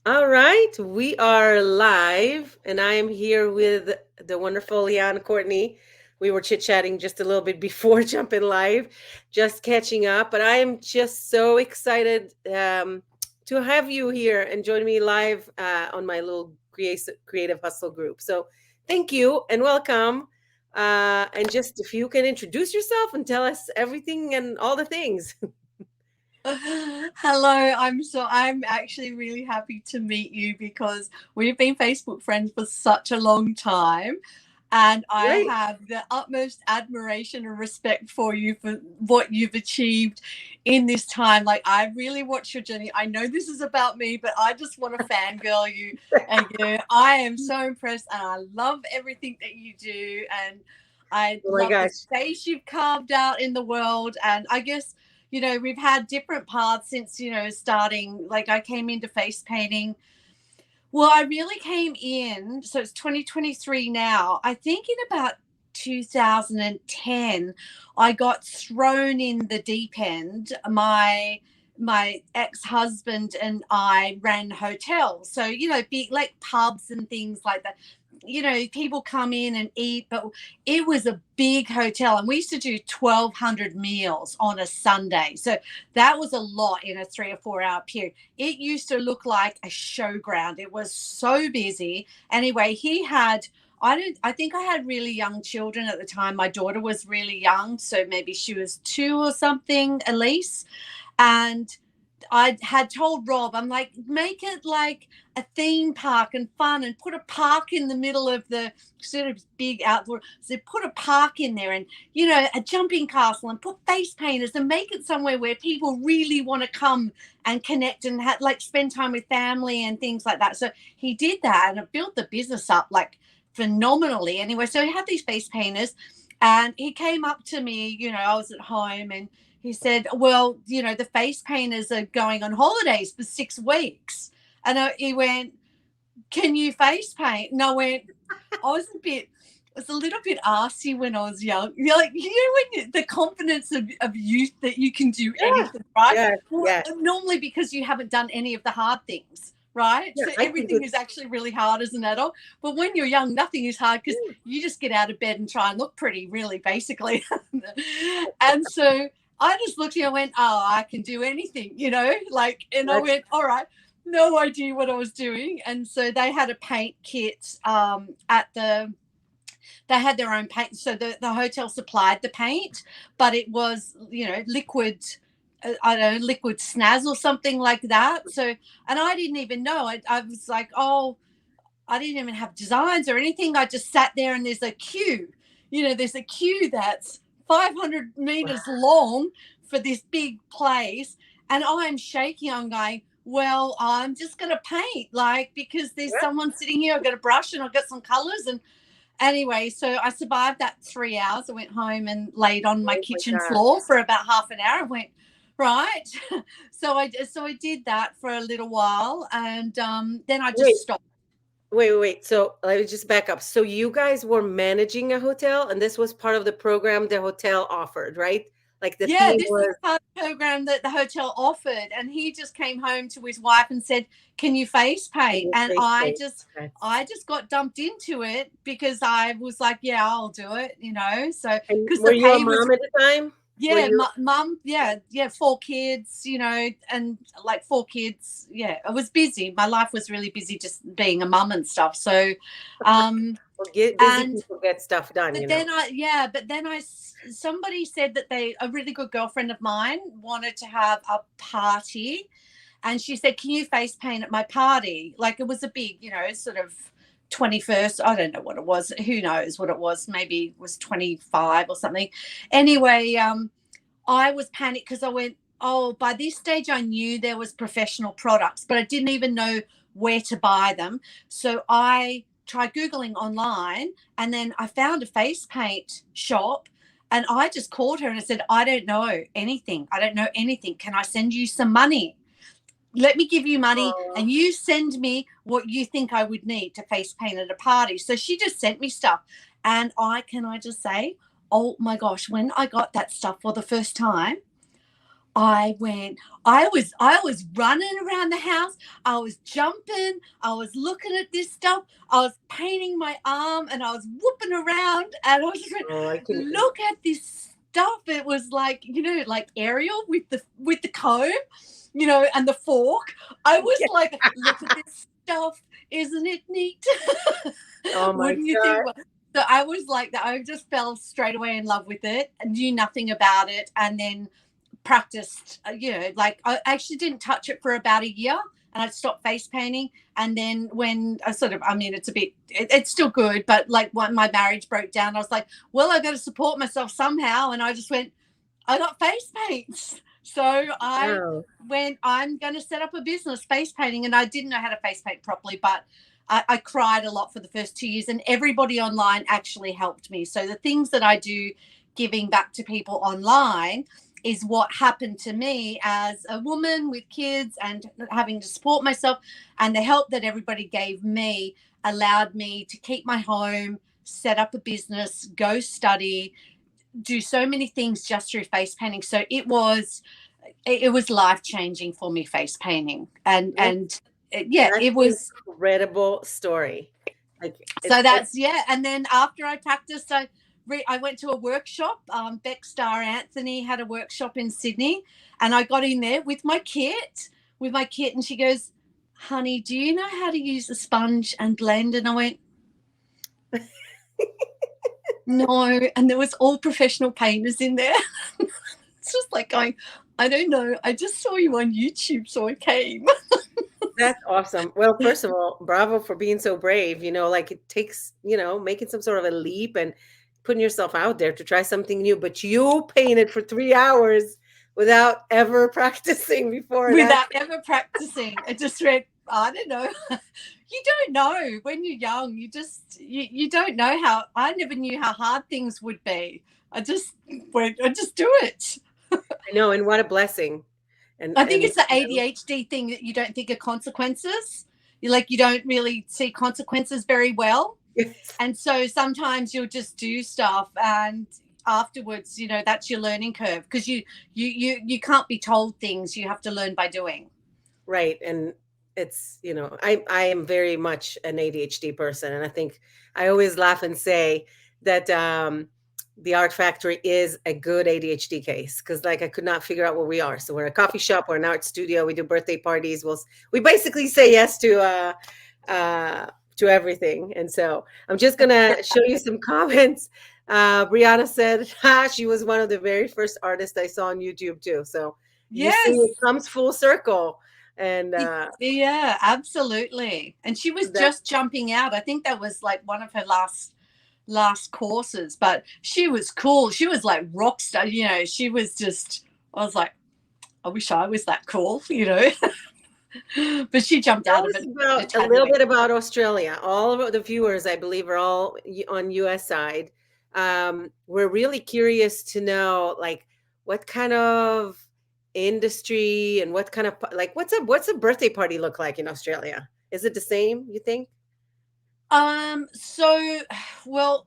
All right, we are live, and I am here with the wonderful Leanne Courtney. We were chit-chatting just a little bit before jumping live, just catching up, but I am just so excited to have you here and join me live on my little creative hustle group. So thank you and welcome. And just if you can introduce yourself and tell us everything and all the things. Hello, I'm actually really happy to meet you because we've been Facebook friends for such a long time, and I Right? have the utmost admiration and respect for you for what you've achieved in this time. Like, I really watch your journey. I know this is about me, but I just want to fangirl you. And I am so impressed, and I love everything that you do, and I Oh my love the gosh. space you've carved out in the world. And I guess we've had different paths since, starting. Like, I came into face painting. Well, I really came in, so it's 2023 now. I think in about 2010, I got thrown in the deep end. My ex-husband and I ran hotels. So, big like pubs and things like that. People come in and eat, but it was a big hotel and we used to do 1,200 meals on a Sunday. So that was a lot in a 3 or 4 hour period. It used to look like a showground. It was so busy. Anyway, I think I had really young children at the time. My daughter was really young, so maybe she was 2 or something, Elise. And I had told Rob, I'm like, make it like a theme park and fun, and put a park in the middle of the sort of big outdoor. So put a park in there, and a jumping castle, and put face painters, and make it somewhere where people really want to come and connect and like spend time with family and things like that. So he did that, and it built the business up like phenomenally. Anyway, so he had these face painters, and he came up to me. I was at home, and he said, well, the face painters are going on holidays for 6 weeks. And he went, can you face paint? And I went, I was a little bit arsy when I was young. You're like, when the confidence of youth that you can do Yeah. anything, right? Yeah. Well, Yeah. normally because you haven't done any of the hard things, right? Yeah. So I can do everything is actually really hard as an adult. But when you're young, nothing is hard because you just get out of bed and try and look pretty, really, basically. And so I just looked at you and went, oh, I can do anything, and I that. went, all right, no idea what I was doing. And so they had a paint kit they had their own paint. So the hotel supplied the paint, but it was, liquid, I don't know, liquid snaz or something like that. So, and I didn't even know. I was like, oh, I didn't even have designs or anything. I just sat there, and there's a queue. There's a queue that's 500 meters long for this big place. And I'm shaking. I'm going, well, I'm just going to paint, like, because there's Yeah. someone sitting here. I've got a brush and I've got some colors. And anyway, so I survived that 3 hours. I went home and laid on my Oh my kitchen God. floor for about half an hour. I went, right. So I did that for a little while, and then I just Wait, stopped. wait. So let me just back up. So you guys were managing a hotel, and this was part of the program the hotel offered, right? Like the Yeah, theme this is was part of the program that the hotel offered, and he just came home to his wife and said, "Can you face in paint?" your And face I paint. just, Okay. I just got dumped into it because I was like, "Yeah, I'll do it." So And because were the you a pay was, mom at the time? Were yeah, you? mum, yeah, 4 kids, and like 4 kids. Yeah, it was busy. My life was really busy, just being a mum and stuff. So, um, Well, get busy and people get stuff done, but then somebody said that a really good girlfriend of mine wanted to have a party, and she said, can you face paint at my party? Like, it was a big, sort of 21st. I don't know what it was. Who knows what it was? Maybe it was 25 or something. Anyway, I was panicked because I went, oh, by this stage I knew there was professional products, but I didn't even know where to buy them. So I tried Googling online, and then I found a face paint shop, and I just called her and I said, I don't know anything. I don't know anything. Can I send you some money? Let me give you money Oh, and you send me what you think I would need to face paint at a party. So she just sent me stuff. And can I just say, oh my gosh, when I got that stuff for the first time, I was running around the house. I was jumping. I was looking at this stuff. I was painting my arm and I was whooping around and I was just like, Oh, I can. look at this stuff. It was like, like Ariel with the comb, and the fork. I was Yeah. like, look at this stuff. Isn't it neat? Oh my Wouldn't you think? God. So I was like that. I just fell straight away in love with it and knew nothing about it. And then practiced, like I actually didn't touch it for about a year and I'd stopped face painting. And then when it's a bit, it's still good, but like when my marriage broke down, I was like, well, I got to support myself somehow. And I just went, I got face paints. So I Wow. went, I'm going to set up a business face painting. And I didn't know how to face paint properly, but I cried a lot for the first 2 years and everybody online actually helped me. So the things that I do giving back to people online is what happened to me as a woman with kids and having to support myself. And the help that everybody gave me allowed me to keep my home, set up a business, go study, do so many things just through face painting. So it was life changing for me, face painting. Yeah, That's it an was. incredible story. Like So it's that's, yeah. And then after I practiced, I went to a workshop. Beck Star Anthony had a workshop in Sydney, and I got in there with my kit, and she goes, "Honey, do you know how to use a sponge and blend?" And I went, "No." And there was all professional painters in there. It's just like going, "I don't know. I just saw you on YouTube, so I came." That's awesome. Well, first of all, bravo for being so brave. Like it takes, making some sort of a leap and putting yourself out there to try something new. But you painted for 3 hours without ever practicing before and Without after. ever practicing. I just went, I don't know. You don't know when you're young. You don't know how. I never knew how hard things would be. I just went, I just do it. I know, and what a blessing. And I think and it's the ADHD thing that you don't think of consequences. You don't really see consequences very well. And so sometimes you'll just do stuff and afterwards, that's your learning curve because you can't be told things. You have to learn by doing. right. And it's, I am very much an ADHD person. And I think I always laugh and say that the Art Factory is a good ADHD case because like I could not figure out where we are. So we're a coffee shop, we're an art studio, we do birthday parties. We basically say yes to everything. And so I'm just gonna show you some comments. Brianna said she was one of the very first artists I saw on YouTube too. So you see, it Yes. comes full circle. And Yeah, absolutely. And she was that just jumping out. I think that was like one of her last courses, but she was cool. She was like rock star, she was just, I was like, I wish I was that cool. But she jumped tell out of us it a about a tad little bit. bit about Australia. All of the viewers, I believe, are all on US side. We're really curious to know like what kind of industry and what kind of like what's a birthday party look like in Australia? Is it the same, you think? So, well,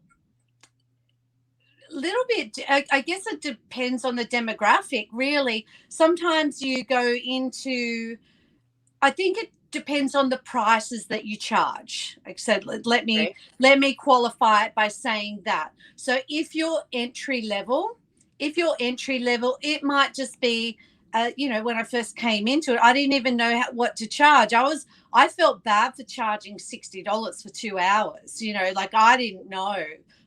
little bit, I guess it depends on the demographic, really. Sometimes you go into, I think it depends on the prices that you charge. Like I said, Okay. let me qualify it by saying that. So if you're entry level, it might just be, when I first came into it, I didn't even know what to charge. I felt bad for charging $60 for 2 hours. Like I didn't know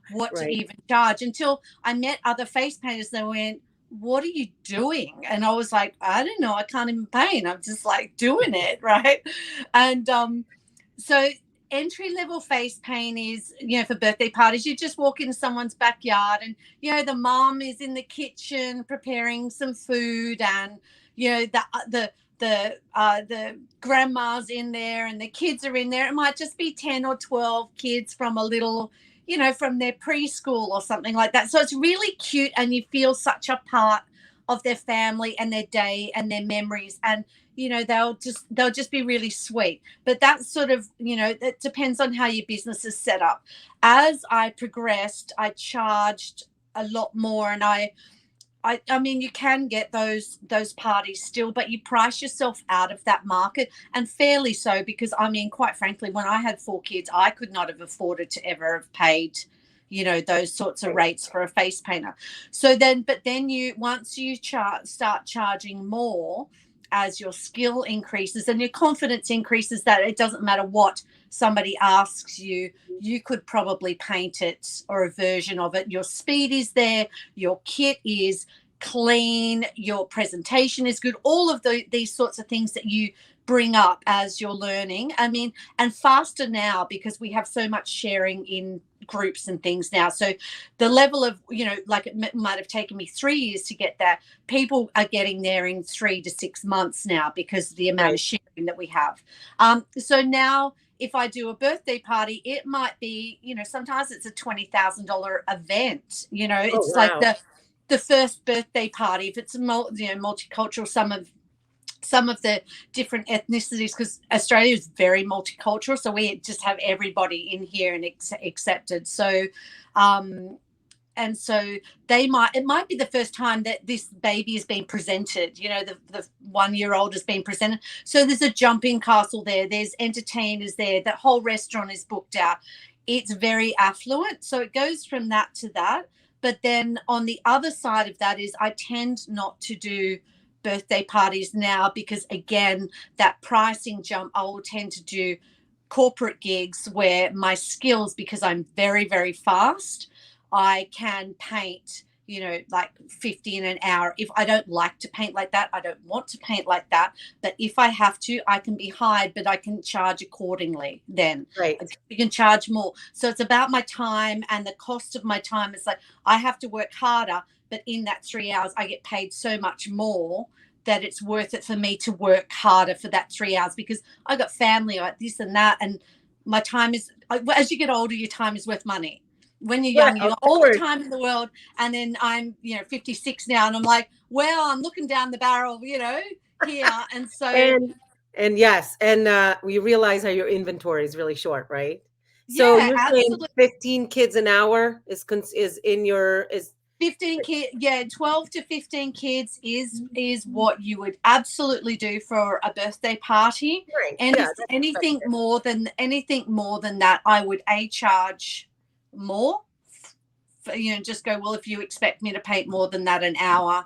what to Right. even charge until I met other face painters. They went, what are you doing? And I was like, I don't know, I can't even paint, I'm just like doing it, right? And so entry level face paint is, for birthday parties, you just walk into someone's backyard and the mom is in the kitchen preparing some food, and the grandma's in there and the kids are in there. It might just be 10 or 12 kids from a little, from their preschool or something like that. So it's really cute and you feel such a part of their family and their day and their memories. And, they'll just be really sweet. But that's sort of, it depends on how your business is set up. As I progressed, I charged a lot more, and I mean, you can get those parties still, but you price yourself out of that market, and fairly so, because I mean, quite frankly, when I had 4 kids, I could not have afforded to ever have paid, those sorts of Right. rates for a face painter. So then, but then you once you start charging more as your skill increases and your confidence increases, that it doesn't matter what somebody asks you, you could probably paint it or a version of it. Your speed is there, your kit is clean, your presentation is good, all of these sorts of things that you bring up as you're learning. I mean, and faster now because we have so much sharing in groups and things now. So the level of, like it might have taken me 3 years to get there, people are getting there in 3 to 6 months now because of the amount Right. of sharing that we have. So now if I do a birthday party, it might be, sometimes it's a $20,000 event. Oh, It's like wow. the first birthday party. If it's multicultural, some of the different ethnicities, because Australia is very multicultural, so we just have everybody in here and accepted. So um and so it might be the first time that this baby has been presented, the 1 year old has been presented. So there's a jumping castle there, there's entertainers there, the whole restaurant is booked out. It's very affluent, so it goes from that to that. But then on the other side of that is I tend not to do birthday parties now because, again, that pricing jump, I will tend to do corporate gigs where my skills, because I'm very, very fast, I can paint, like 50 in an hour. If I don't like to paint like that, I don't want to paint like that. But if I have to, I can be hired, but I can charge accordingly then. Right. You can charge more. So it's about my time and the cost of my time. It's like I have to work harder, but in that 3 hours, I get paid so much more that it's worth it for me to work harder for that 3 hours, because I got family, like this and that. And my time is, as you get older, your time is worth money. When you're Right. young, you Of got all the course. time in the world. And then I'm, 56 now, and I'm like, well, I'm looking down the barrel, here. And so, And and yes, and we realize how your inventory is really short, right? So yeah, you're saying absolutely. 15 kids an hour is in your is 15 kids, yeah, 12 to 15 kids is what you would absolutely do for a birthday party. right. Any Yeah, that's expected. anything more than that, I would charge more. Just go, well, if you expect me to paint more than that an hour,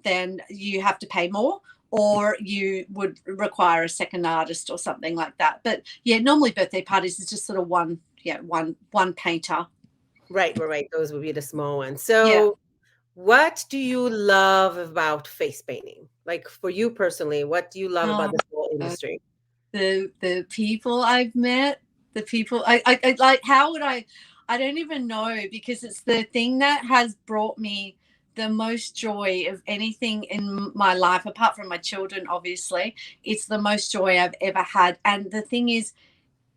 then you have to pay more, or you would require a second artist or something like that. But yeah, normally birthday parties is just sort of one painter. Right, right. Those would be the small ones. Yeah. So what do you love about face painting? Like for you personally, what do you love about Oh, this whole industry? the people I've met, the people I like. How would I don't even know, because it's the thing that has brought me the most joy of anything in my life, apart from my children, obviously. It's the most joy I've ever had. And the thing is,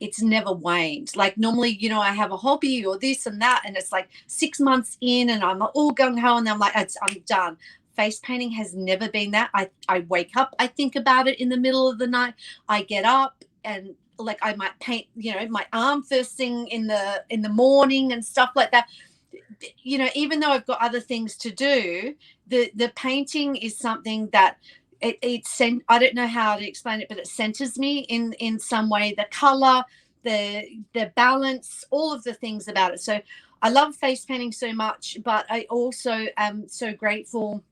it's never waned. Like normally, I have a hobby or this and that, and it's like 6 months in, and I'm all gung ho, and I'm like, I'm done. Face painting has never been that. I wake up, I think about it in the middle of the night. I get up and like I might paint, my arm first thing in the morning and stuff like that. Even though I've got other things to do, the painting is something that I don't know how to explain it, but it centers me in some way. The color, the balance, all of the things about it. So I love face painting so much, but I also am so grateful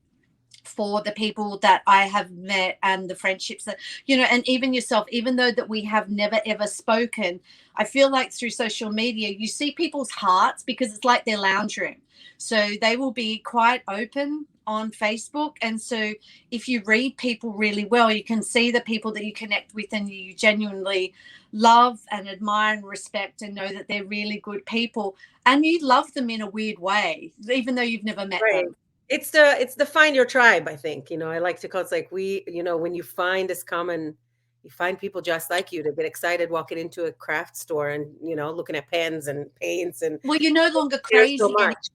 for the people that I have met and the friendships that, and even yourself, even though that we have never ever spoken, I feel like through social media, you see people's hearts, because it's like their lounge room. So they will be quite open on Facebook. And so if you read people really well, you can see the people that you connect with and you genuinely love and admire and respect and know that they're really good people. And you love them in a weird way, even though you've never met Right. them. It's the find your tribe, I think. I like to call it's like when you find this common, you find people just like you to get excited walking into a craft store and, looking at pens and paints and Well, you're no longer there's so crazy anymore. much.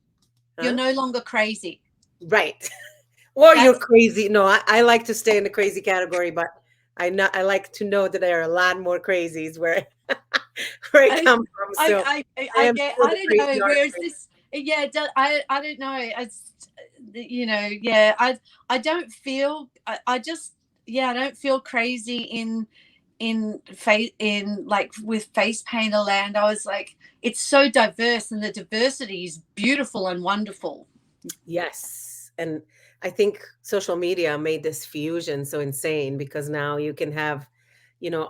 You're Huh? no longer crazy. Right. Or you're That's crazy. No, I like to stay in the crazy category, but I like to know that there are a lot more crazies where where I I come from. So I I am get, still I the don't crazy know. Where's artist. this? Yeah, I don't know. yeah, I don't feel, I just, yeah, I don't feel crazy in like with face painter land. I was like, it's so diverse, and the diversity is beautiful and wonderful. Yes. And I think social media made this fusion so insane because now you can have,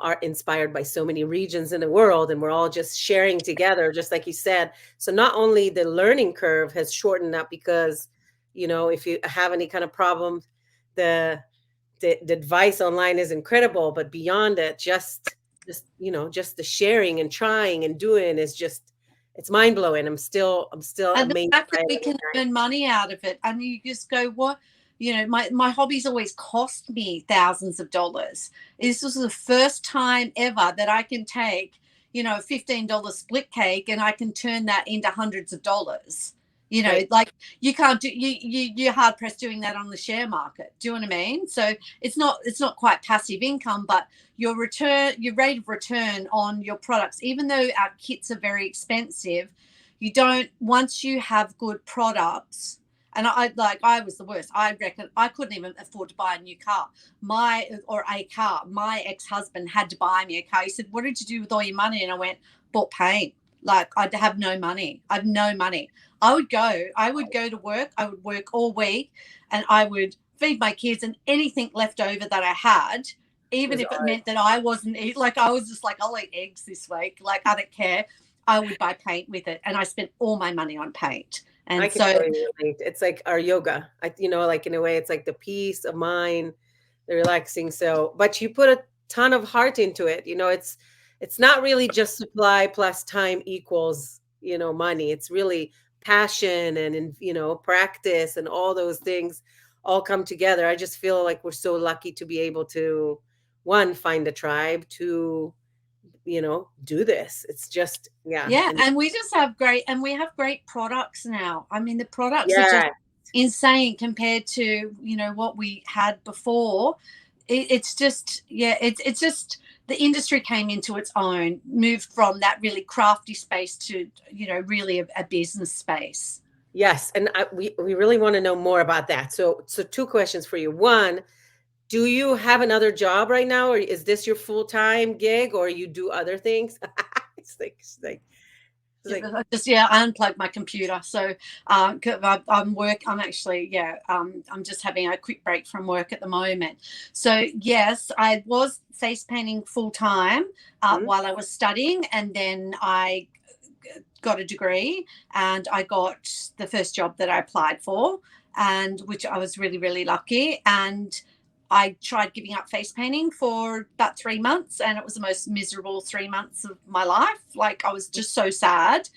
art inspired by so many regions in the world, and we're all just sharing together, just like you said. So not only the learning curve has shortened up because, if you have any kind of problem, the the advice online is incredible, but beyond it, just the sharing and trying and doing is just it's mind blowing. I'm still And the amazed fact by that we it. can earn money out of it, and you just go, what, my hobbies always cost me thousands of dollars. This was the first time ever that I can take, a $15 split cake, and I can turn that into hundreds of dollars. Right. Like, you can't do, you're hard pressed doing that on the share market. Do you know what I mean? So it's not quite passive income, but your rate of return on your products, even though our kits are very expensive, you don't, once you have good products. And I was the worst. I reckon I couldn't even afford to buy a new car. My ex-husband had to buy me a car. He said, "What did you do with all your money?" And I went, "Bought paint." Like, I'd have no money. I have no money. I would go to work. I would work all week, and I would feed my kids, and anything left over that I had, even Was if it art. meant that I wasn't like, I was just like, I'll eat eggs this week. Like, I don't care. I would buy paint with it, and I spent all my money on paint. I And can so, totally relate. It's like our yoga. Like in a way, it's like the peace of mind, the relaxing. So, but you put a ton of heart into it. It's not really just supply plus time equals, money. It's really passion and practice and all those things all come together. I just feel like we're so lucky to be able to, one, find a tribe, to, do this. It's just, yeah. yeah, And and we have great products now. I mean, the products are just yeah. insane compared to, what we had before. It's just, yeah, it's just the industry came into its own, moved from that really crafty space to, really a business space. Yes, and we really want to know more about that. So two questions for you. One, do you have another job right now, or is this your full-time gig, or you do other things? It's Yeah, like, just, yeah, I unplugged my computer. So, 'cause I'm actually, yeah, I'm just having a quick break from work at the moment. So yes, I was face painting full time mhm, while I was studying, and then I got a degree, and I got the first job that I applied for, and which I was really, really lucky. And I tried giving up face painting for about 3 months, and it was the most miserable 3 months of my life. Like, I was just so sad.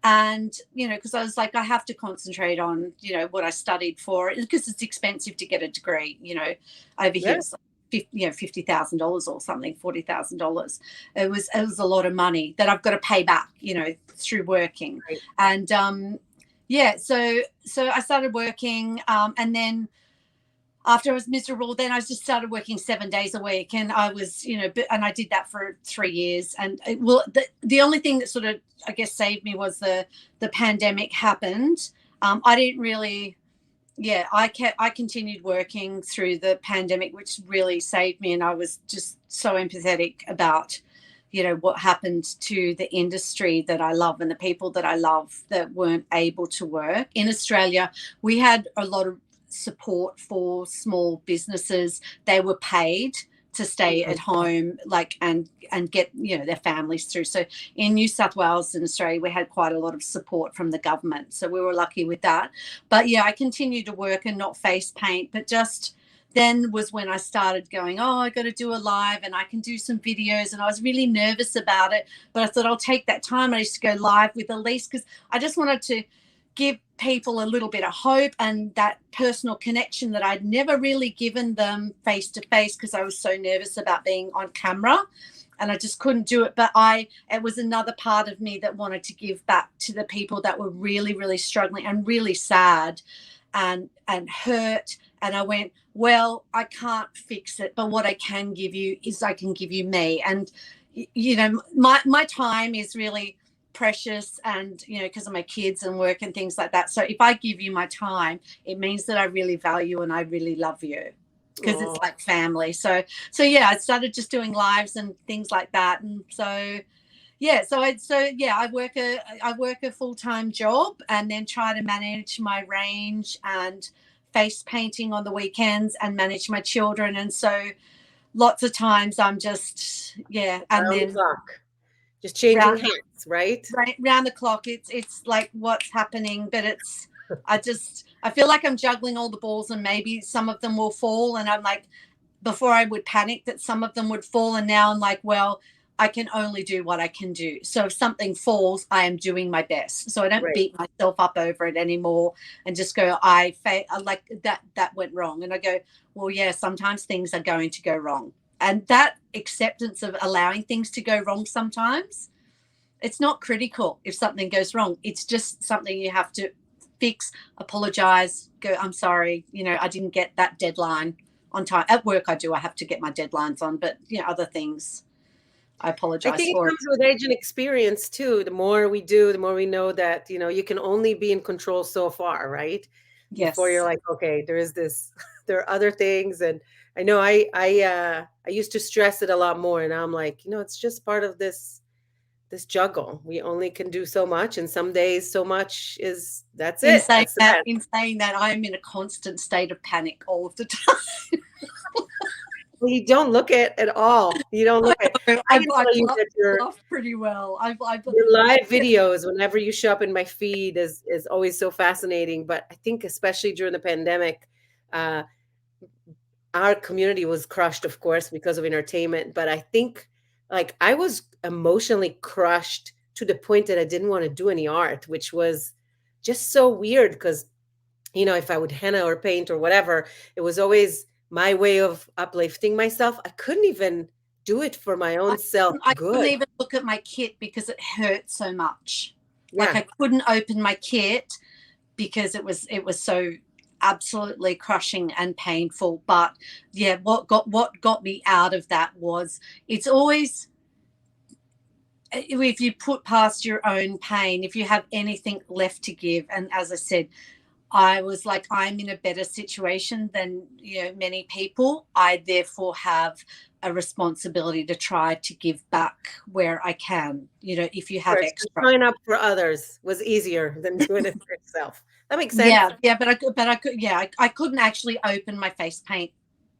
And, because I was like, I have to concentrate on, what I studied for, because it's expensive to get a degree, over here. yeah, It's like $50,000 or something, $40,000. It was a lot of money that I've got to pay back, through working. right. And yeah, so I started working, and then after I was miserable, then I just started working 7 days a week, and I was, and I did that for 3 years. And the only thing that sort of, I guess, saved me was the pandemic happened. I didn't really, yeah, I continued working through the pandemic, which really saved me. And I was just so empathetic about, what happened to the industry that I love and the people that I love that weren't able to work. In Australia, we had a lot of support for small businesses. They were paid to stay Mhm. at home, like, and get, their families through. So in New South Wales and Australia, we had quite a lot of support from the government, so we were lucky with that. But yeah, I continued to work and not face paint, but just then was when I started going, oh, I got to do a live and I can do some videos. And I was really nervous about it, but I thought I'll take that time. I used to go live with Elise because I just wanted to give people a little bit of hope and that personal connection that I'd never really given them face to face, because I was so nervous about being on camera and I just couldn't do it. But it was another part of me that wanted to give back to the people that were really, really struggling and really sad and hurt. And I went, well, I can't fix it, but what I can give you is I can give you me. And my time is really precious, and because of my kids and work and things like that. So if I give you my time, it means that I really value and I really love you, because it's Oh, like family. So yeah, I started just doing lives and things like that. And so yeah, I work a full-time job and then try to manage my range and face painting on the weekends and manage my children. And so lots of times I'm just, and round the then clock, just changing round hats, right? round the clock, it's like what's happening. But I feel like I'm juggling all the balls, and maybe some of them will fall, and I'm like, before I would panic that some of them would fall, and now I'm like, well, I can only do what I can do. So if something falls, I am doing my best. So I don't Right. beat myself up over it anymore and just go, like that went wrong. And I go, well, yeah, sometimes things are going to go wrong. And that acceptance of allowing things to go wrong sometimes, it's not critical if something goes wrong. It's just something you have to fix, apologize, go, I'm sorry, I didn't get that deadline on time. At work, I have to get my deadlines on, but other things I I apologize think it for. comes with age and experience too. The more we do, the more we know that, you can only be in control so far, right? Before you're Yes. like, okay, there is this, there are other things. And I know I used to stress it a lot more. And now I'm like, it's just part of this juggle. We only can do so much. And some days so much that's In it. saying That's the that, best. I'm in a constant state of panic all of the time. Well, you don't look it at all. You don't look it. I can I tell you that bluff pretty well. your live videos, whenever you show up in my feed, is always so fascinating. But I think especially during the pandemic, uh, our community was crushed, of course, because of entertainment. But I think like I was emotionally crushed to the point that I didn't want to do any art, which was just so weird because if I would henna or paint or whatever, it was always my way of uplifting myself. I couldn't even do it for my I, own self I couldn't good. even look at my kit because it hurt so much. Like Yeah. I couldn't open my kit because it was so absolutely crushing and painful. But yeah, what got me out of that was, it's always, if you put past your own pain, if you have anything left to give. And as I said, I was like, I'm in a better situation than many people. I therefore have a responsibility to try to give back where I can. If you have Course, 'cause extra. showing up for others was easier than doing it for yourself. That makes sense. Yeah, I couldn't actually open my face paint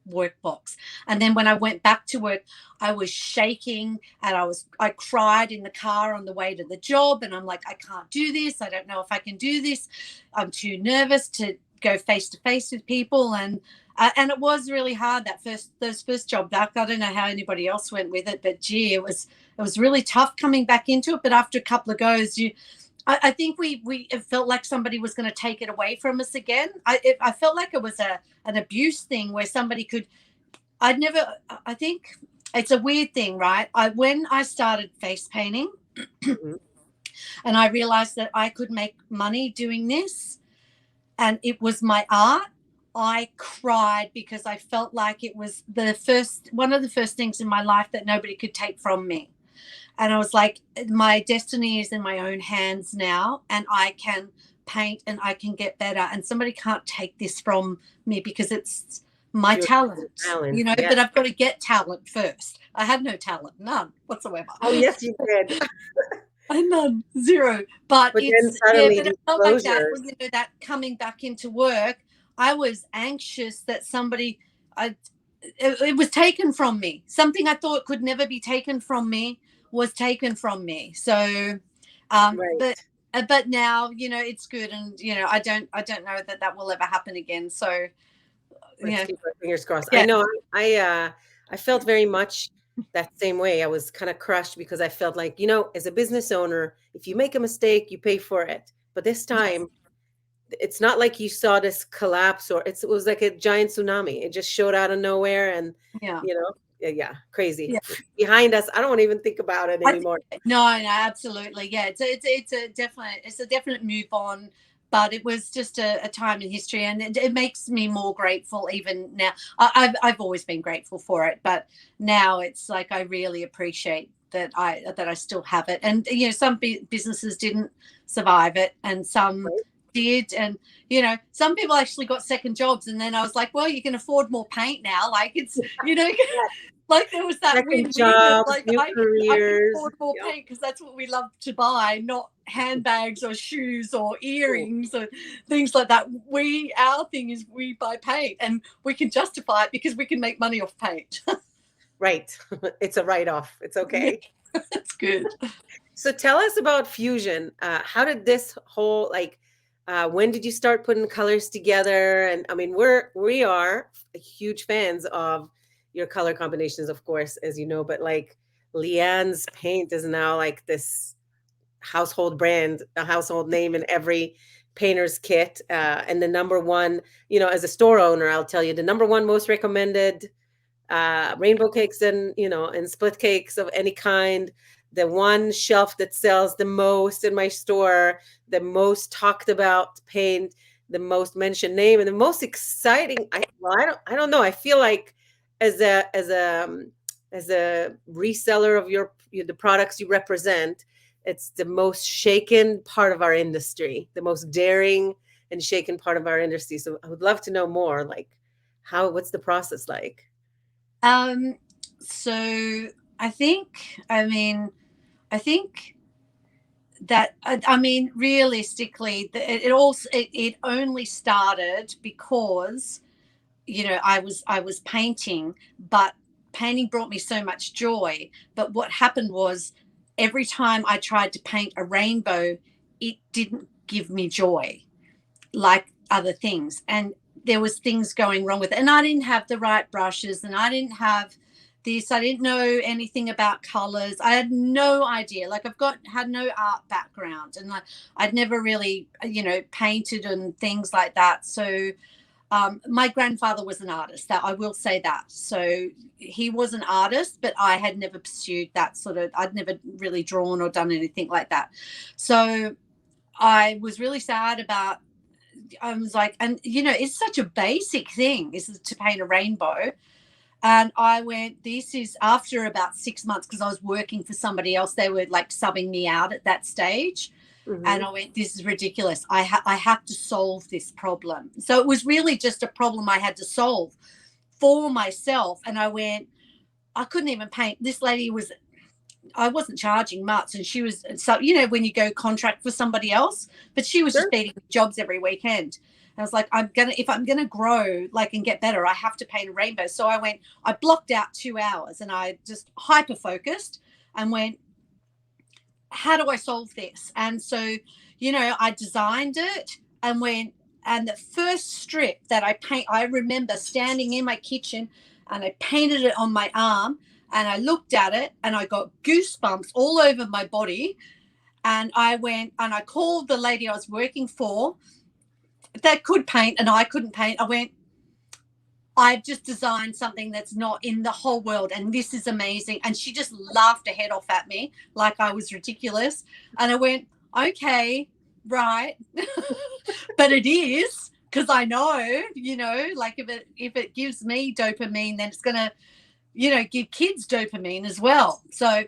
workbox. And then when I went back to work, I was shaking, and I cried in the car on the way to the job, and I'm like, I can't do this. I don't know if I can do this. I'm too nervous to go face to face with people. And it was really hard, those first job back. I don't know how anybody else went with it, but gee, it was really tough coming back into it. But after a couple of goes, I think it felt like somebody was going to take it away from us again. I felt like it was an abuse thing where somebody could. I think it's a weird thing, right? When I started face painting Mhm. and I realized that I could make money doing this, and it was my art, I cried because I felt like it was one of the first things in my life that nobody could take from me. And I was like, my destiny is in my own hands now, and I can paint and I can get better, and somebody can't take this from me because it's my Your talent, talent, but yes. I've got to get talent first. I had no talent, none whatsoever. Oh, yes, you did. I none, zero. But But then suddenly but it these felt like that closures. when that coming back into work, I was anxious that I, it was taken from me. Something I thought could never be taken from me was taken from me. So, but Right. but now it's good, and I don't know that will ever happen again. So Let's yeah, keep our fingers crossed. I yeah, know I felt very much that same way. I was kind of crushed because I felt like, as a business owner, if you make a mistake, you pay for it. But this yes, time, it's not like you saw this collapse or it was like a giant tsunami. It just showed out of nowhere and yeah. yeah, crazy. Yeah. Behind us, I don't want to even think about it I think, anymore. no, absolutely. Yeah, it's a definite move on, but it was just a time in history, and it makes me more grateful even now. I've always been grateful for it, but now it's like I really appreciate. that I still have it. And you know, some businesses didn't survive it, and some Right. did. And you know, some people actually got second jobs. And then I was like, well, you can afford more paint now. Like it's, you know, Yeah. like there was that Second win-win of jobs, like new I can careers. afford more Yep. paint because that's what we love to buy, not handbags or shoes or Cool. earrings or things like that. Our thing is we buy paint, and we can justify it because we can make money off paint. Right. It's a write-off. It's Yeah, okay. that's good. So tell us about fusion. How did this whole when did you start putting colors together? And I mean, we are huge fans of your color combinations, of course, as you know. But like Leanne's paint is now like this household brand, a household name in every painter's kit. And the number one, as a store owner, I'll tell you the number one most recommended rainbow cakes and split cakes of any kind. The one shelf that sells the most in my store, the most talked about paint, the most mentioned name, and the most exciting. I don't know. I feel like as a reseller of the products you represent, it's the most shaken part of our industry, the most daring and shaken part of our industry. So I would love to know more, like what's the process like? Um, so I think, I think that I mean, realistically, it only started because you know I was painting, but painting brought me so much joy. But what happened was every time I tried to paint a rainbow, it didn't give me joy like other things, and there was things going wrong with it, and I didn't have the right brushes, and I didn't have this, I didn't know anything about colors, I had no idea, like had no art background, and like I'd never really painted and things like that. So my grandfather was an artist, that I will say that. So he was an artist, but I had never pursued that sort of, I'd never really drawn or done anything like that. So I was really sad about, I was like, and it's such a basic thing is to paint a rainbow. And I went, this is after about 6 months, because I was working for somebody else. They were like subbing me out at that stage. And Mhm. I went, this is ridiculous. I have to solve this problem. So it was really just a problem I had to solve for myself. And I went, I couldn't even paint. This lady was, I wasn't charging much, and she was, so when you go contract for somebody else, but she was just Sure. beating jobs every weekend. I was like, if I'm gonna grow like and get better, I have to paint a rainbow. So I blocked out 2 hours, and I just hyper focused and went, how do I solve this? And so, I designed it and went, and the first strip that I remember standing in my kitchen and I painted it on my arm, and I looked at it and I got goosebumps all over my body. And I went and I called the lady I was working for that could paint, and I couldn't paint. I went, I've just designed something that's not in the whole world, and this is amazing. And she just laughed her head off at me like I was ridiculous. And I went, okay, right. But it is, because I know, like if it gives me dopamine, then it's gonna, give kids dopamine as well. So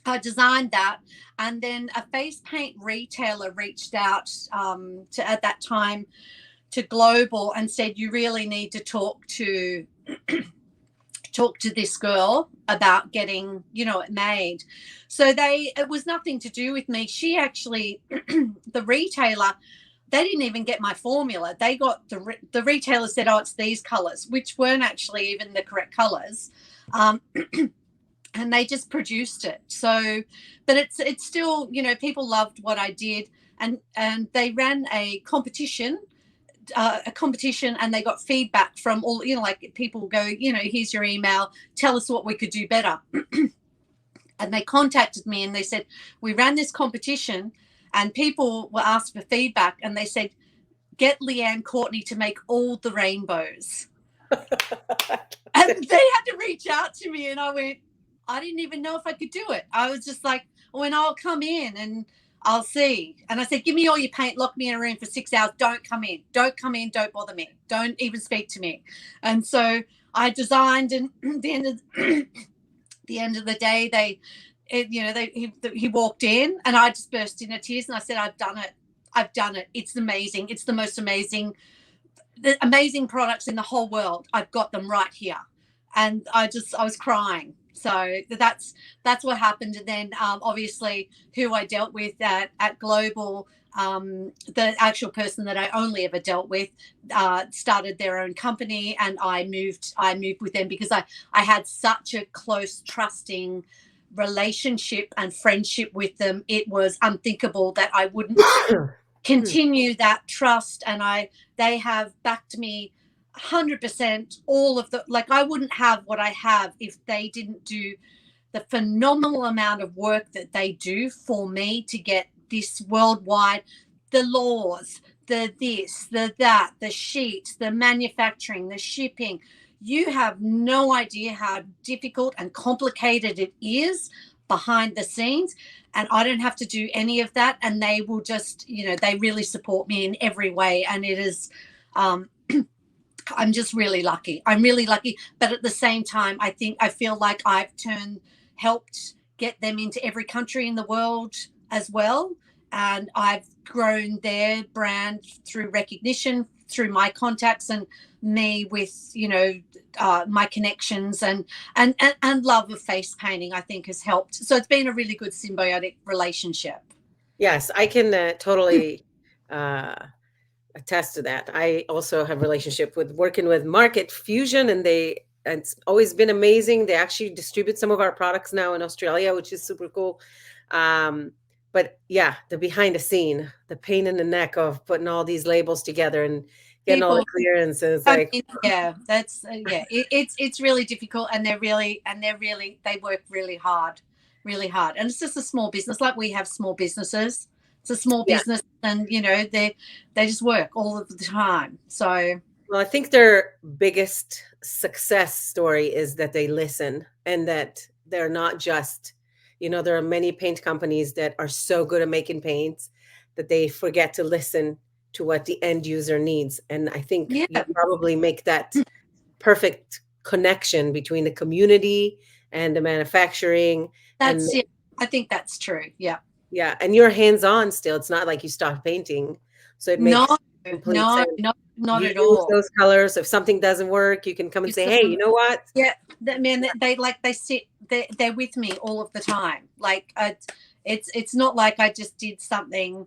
I designed that. And then a face paint retailer reached out to, at that time, to Global, and said, you really need to talk to this girl about getting it made. So it was nothing to do with me. She actually the retailer, they didn't even get my formula. They got the retailer said, oh, it's these colors, which weren't actually even the correct colors. And they just produced it. So, but it's still, people loved what I did. And they ran a competition, and they got feedback from all, like people go, here's your email, tell us what we could do better. And they contacted me and they said, we ran this competition and people were asked for feedback, and they said, get Leanne Courtney to make all the rainbows. And they had to reach out to me, and I went, I didn't even know if I could do it. I was just like, when I'll come in and I'll see. And I said, give me all your paint, lock me in a room for 6 hours. Don't come in. Don't come in. Don't bother me. Don't even speak to me. And so I designed, and the end of the end of the day, he walked in, and I just burst into tears, and I said, I've done it. I've done it. It's amazing. It's the most amazing, the amazing products in the whole world. I've got them right here. And I was crying. So that's what happened. And then obviously who I dealt with at Global, the actual person that I only ever dealt with, started their own company, and I moved with them because I had such a close, trusting relationship and friendship with them. It was unthinkable that I wouldn't continue that trust. And they have backed me 100%. All of the, like, I wouldn't have what I have if they didn't do the phenomenal amount of work that they do for me to get this worldwide, the laws, the this, the that, the sheets, the manufacturing, the shipping. You have no idea how difficult and complicated it is behind the scenes, and I don't have to do any of that, and they will just, they really support me in every way. And it is, I'm just really lucky. I'm really lucky. But at the same time, I feel like I've helped get them into every country in the world as well. And I've grown their brand through recognition, through my contacts, and me with, my connections, and love of face painting, I think, has helped. So it's been a really good symbiotic relationship. Yes, I can totally uh, attest to that. I also have a relationship with working with Market Fusion, and it's always been amazing. They actually distribute some of our products now in Australia, which is super cool. But yeah, the behind the scene, the pain in the neck of putting all these labels together and getting all the People, clearances, I like, mean, yeah, that's it's really difficult, and they work really hard, really hard. And it's just a small business, like we have small businesses. It's a small yeah. business, and they just work all of the time. So Well, I think their biggest success story is that they listen, and that they're not just, there are many paint companies that are so good at making paints that they forget to listen to what the end user needs. And I think you yeah, probably make that perfect connection between the community and the manufacturing. And that's it. I think that's true. Yeah. yeah, and you're hands-on still. It's not like you stopped painting. So it No, makes complete no, sense. not You at use all. those colors. If something doesn't work, you can come and Use say, "Hey, you them. know what?" Yeah, man, they sit. They're with me all of the time. Like, it's not like I just did something.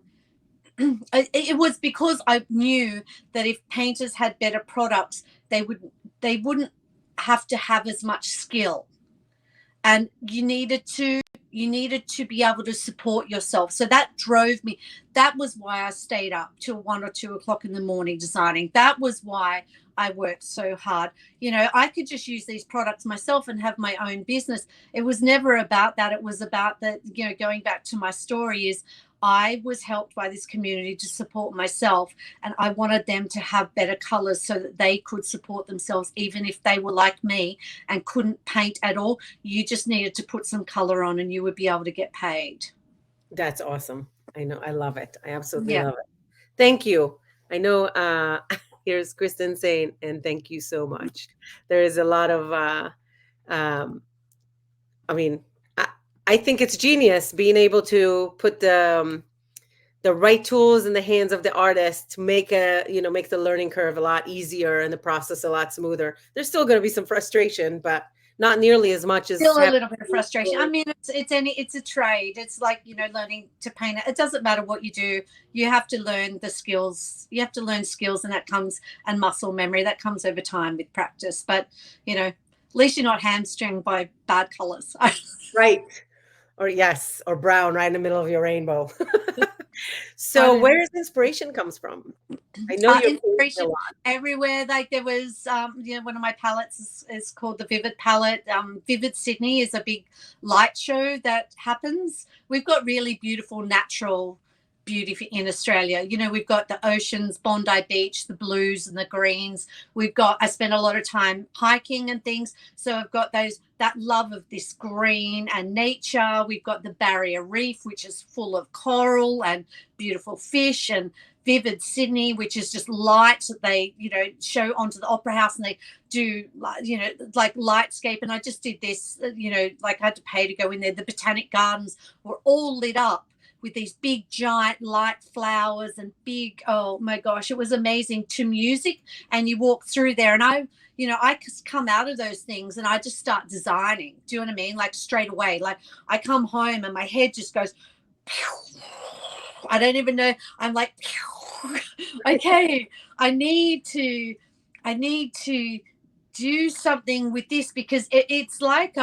It was because I knew that if painters had better products, they wouldn't have to have as much skill, and you needed to be able to support yourself. So that drove me. That was why I stayed up till 1 or 2 o'clock in the morning designing. That was why I worked so hard. I could just use these products myself and have my own business. It was never about that. It was about that, going back to my story, is I was helped by this community to support myself, and I wanted them to have better colors so that they could support themselves, even if they were like me and couldn't paint at all. You just needed to put some color on, and you would be able to get paid. That's awesome. I know. I love it. I absolutely Yeah. love it. Thank you. I know here's Kristen saying, and thank you so much. There is a lot of um I mean, I, I think it's genius being able to put the right tools in the hands of the artist to make the learning curve a lot easier and the process a lot smoother. There's still going to be some frustration, but not nearly as much as Still a having little bit of frustration. I mean, it's a trade. It's like, learning to paint. It doesn't matter what you do. You have to learn the skills. You have to learn skills, and and muscle memory that comes over time with practice. But at least you're not hamstringed by bad colors. right. Or yes, or brown right in the middle of your rainbow. I So don't where does inspiration comes from? I know you're painting a inspiration lot. everywhere. Like, there was, one of my palettes is called the Vivid palette. Vivid Sydney is a big light show that happens. We've got really beautiful natural beauty in Australia. You know, we've got the oceans, Bondi Beach, the blues and the greens. I spent a lot of time hiking and things. So I've got that love of this green and nature. We've got the Barrier Reef, which is full of coral and beautiful fish, and Vivid Sydney, which is just light that they, show onto the Opera House, and they do, like lightscape. And I just did this, like I had to pay to go in there. The Botanic Gardens were all lit up with these big giant light flowers and big, oh my gosh, it was amazing, to music. And you walk through there, and I just come out of those things and I just start designing. Do you know what I mean? Like straight away. Like I come home and my head just goes, I don't even know. I'm like, okay, I need to do something with this, because it's like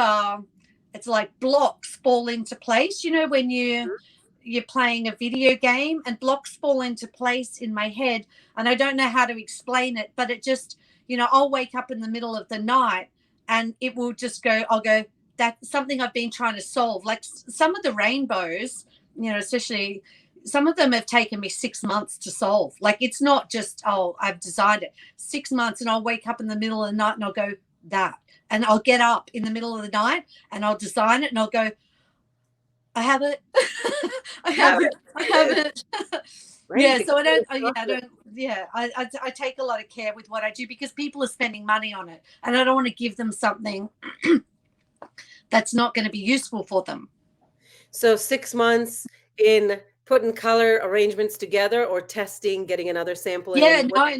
blocks fall into place. You know, when you're playing a video game and blocks fall into place in my head, and I don't know how to explain it, but it just, I'll wake up in the middle of the night and it will just go, I'll go, that's something I've been trying to solve. Like some of the rainbows, especially some of them have taken me 6 months to solve. Like it's not just, oh, I've designed it. 6 months, and I'll wake up in the middle of the night and I'll go, that. And I'll get up in the middle of the night and I'll design it and I'll go, I have it. I have it. Right? Yeah. Because So I take a lot of care with what I do, because people are spending money on it, and I don't want to give them something that's not going to be useful for them. So 6 months in putting color arrangements together, or testing, getting another sample in? Yeah, no.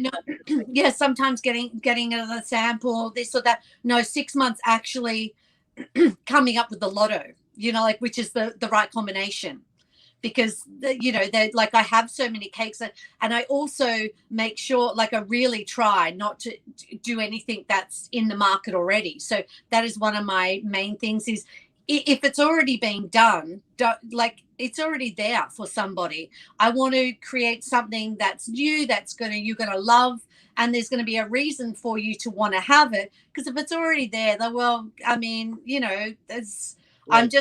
Yeah, sometimes getting another sample, this or that. No, 6 months actually coming up with the lotto, like, which is the right combination. Because they're like, I have so many cakes, and I also make sure, like, I really try not to do anything that's in the market already. So that is one of my main things, is if it's already been done, like it's already there for somebody. I want to create something that's new, you're gonna love, and there's going to be a reason for you to want to have it. Because if it's already there, then, well, I mean, there's, Right.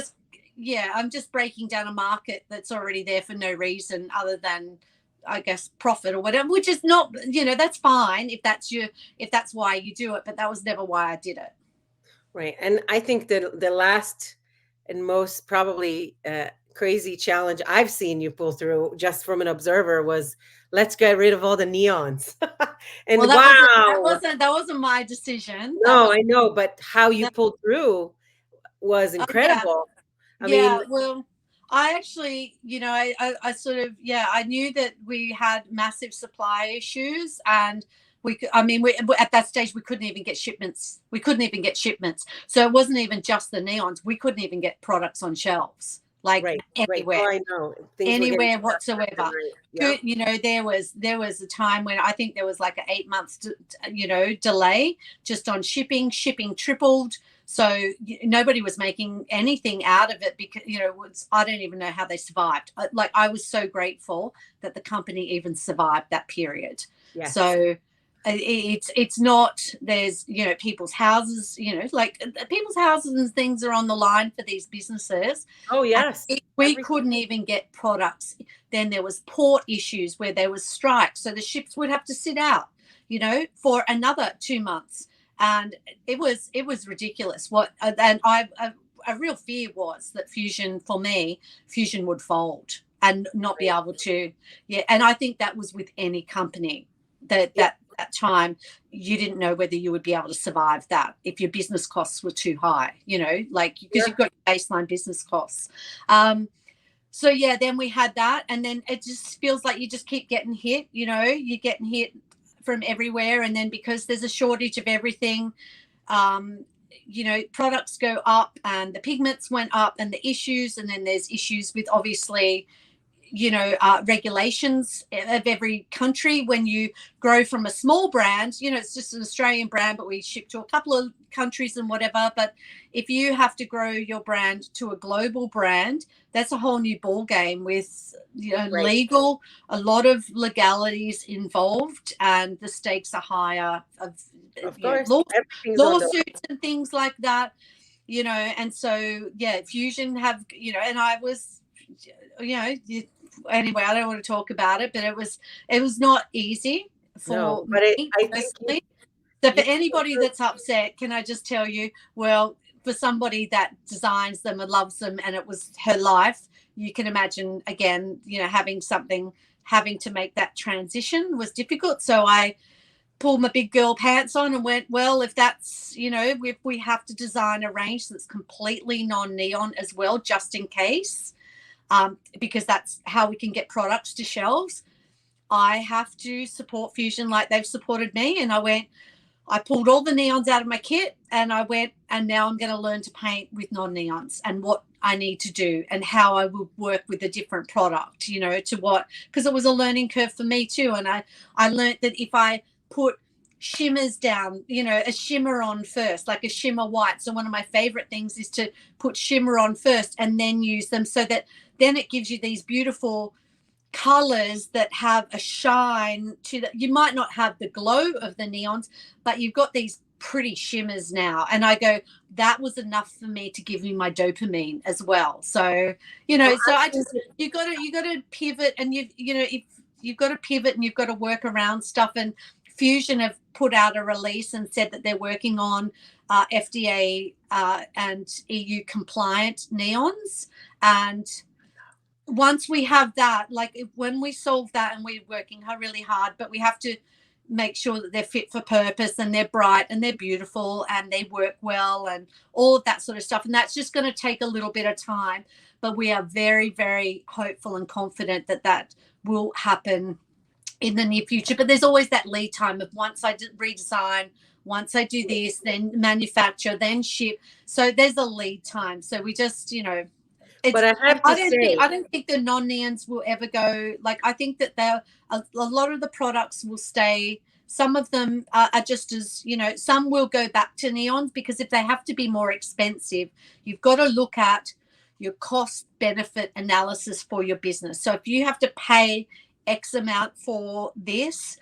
I'm just breaking down a market that's already there for no reason other than, I guess, profit or whatever, which is not, that's fine if that's why you do it, but that was never why I did it. Right. And I think that the last and most probably crazy challenge I've seen you pull through, just from an observer, was let's get rid of all the neons. And Well, wow. that wasn't my decision. No, I know, but how you pulled through was Oh, yeah. incredible. I Yeah, mean, well, I actually, I sort of, I knew that we had massive supply issues, and we at that stage, we couldn't even get shipments. So it wasn't even just the neons. We couldn't even get products on shelves, like right. anywhere. Oh, I know. Things were getting Anywhere left whatsoever. right. Yeah. There was a time when I think there was like an 8 months delay just on shipping. Shipping tripled, so nobody was making anything out of it, because I don't even know how they survived. Like, I was so grateful that the company even survived that period. Yes. So it's not, there's people's houses, like people's houses and things are on the line for these businesses. Oh, yes. We couldn't even get products. Then there was port issues where there was strikes, so the ships would have to sit out for another 2 months, and it was ridiculous. A real fear was that Fusion would fold and not be able to. Yeah, and I think that was with any company that time. You didn't know whether you would be able to survive that if your business costs were too high, like, because you've got baseline business costs. So yeah, then we had that, and then it just feels like you just keep getting hit. You're getting hit from everywhere, and then because there's a shortage of everything, products go up, and the pigments went up, and the issues, and then there's issues with, obviously, regulations of every country. When you grow from a small brand, it's just an Australian brand, but we ship to a couple of countries and whatever. But if you have to grow your brand to a global brand, that's a whole new ball game with legal, a lot of legalities involved, and the stakes are higher Of course, lawsuits and things like that. And so Fusion have, and I was, anyway, I don't want to talk about it, but it was not easy for No, but me I think personally. So for you anybody that's upset, can I just tell you, well, for somebody that designs them and loves them and it was her life, you can imagine, again, having to make that transition was difficult. So I pulled my big girl pants on and went, well, if that's, if we have to design a range that's completely non-neon as well, just in case, because that's how we can get products to shelves, I have to support Fusion like they've supported me. And I pulled all the neons out of my kit and I went, and now I'm going to learn to paint with non-neons and what I need to do and how I will work with a different product, because it was a learning curve for me too. And I learned that if I put shimmers down, a shimmer on first, like a shimmer white. So one of my favorite things is to put shimmer on first and then use them, so that then it gives you these beautiful colors that have a shine to that. You might not have the glow of the neons, but you've got these pretty shimmers now. And I go, that was enough for me to give me my dopamine as well. So, well, so I just, you got to pivot, and if you've got to pivot and you've got to work around stuff. And Fusion have put out a release and said that they're working on FDA and EU compliant neons. And once we have that, like when we solve that, and we're working really hard, but we have to make sure that they're fit for purpose and they're bright and they're beautiful and they work well and all of that sort of stuff. And that's just going to take a little bit of time, but we are very, very hopeful and confident that that will happen in the near future. But there's always that lead time of once I redesign, once I do this, then manufacture, then ship. So there's a lead time. So we just, but I have to say, I don't think the non-neons will ever go. Like, I think that a lot of the products will stay. Some of them are just as, some will go back to neons, because if they have to be more expensive, you've got to look at your cost benefit analysis for your business. So if you have to pay X amount for this,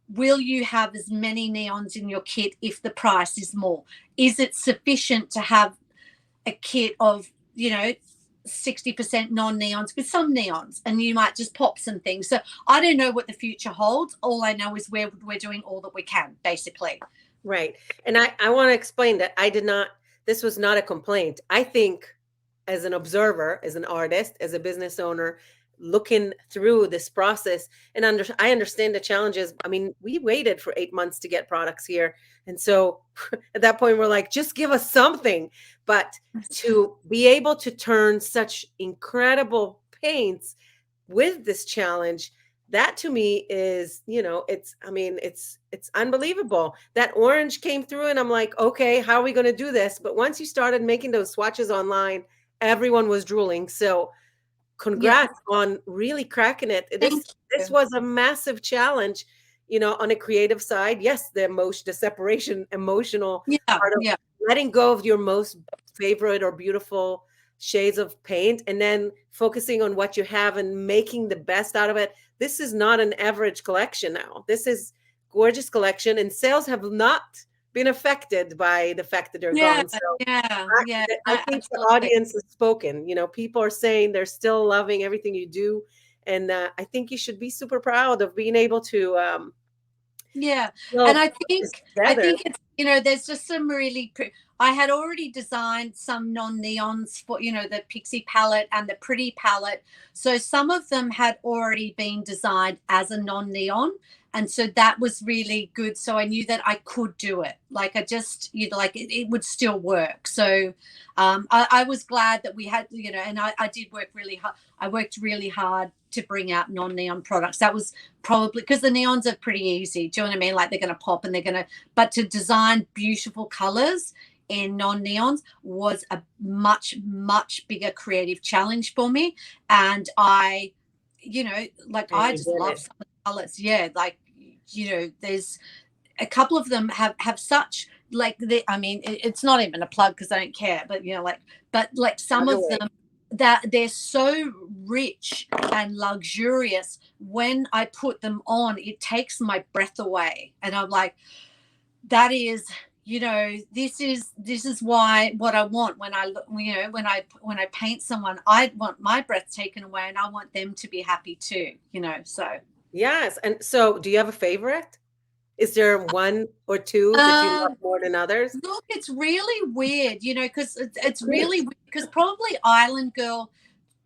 will you have as many neons in your kit if the price is more? Is it sufficient to have a kit of, 60% non-neons with some neons, and you might just pop some things? So I don't know what the future holds. All I know is we're doing all that we can, basically. right. And I want to explain that this was not a complaint. I think, as an observer, as an artist, as a business owner, looking through this process, and I understand the challenges. I mean, we waited for 8 months to get products here. And so at that point, we're like, just give us something. But to be able to turn such incredible paints with this challenge, that to me is, it's unbelievable. That orange came through and I'm like, okay, how are we going to do this? But once you started making those swatches online, everyone was drooling. So congrats on really cracking it. This was a massive challenge, on a creative side. Yes, the separation, emotional part of letting go of your most favorite or beautiful shades of paint, and then focusing on what you have and making the best out of it. This is not an average collection now. This is gorgeous collection, and sales have not been affected by the fact that they're gone. So I think the audience has spoken. People are saying they're still loving everything you do, and I think you should be super proud of being able to. And I think it's, there's just some really. I had already designed some non-neons for, the Pixie palette and the Pretty palette. So some of them had already been designed as a non-neon. And so that was really good. So I knew that I could do it. Like, it would still work. So I was glad that we had, and I did work really hard. I worked really hard to bring out non-neon products. That was probably because the neons are pretty easy. Do you know what I mean? Like, they're going to pop and but to design beautiful colors in non-neons was a much, much bigger creative challenge for me. And I just love some of the colors. Yeah. Like, there's a couple of them have such, like, it's not even a plug because I don't care, but some of them, that they're so rich and luxurious. When I put them on, it takes my breath away. And I'm like, that is, you know, this is why what I want when I look, you know, when I paint someone, I want my breath taken away and I want them to be happy too, you know. So Yes. And so do you have a favorite? Is there one or two that you love um more than others? look, it's really weird, you know, because it's really weird because probably Island Girl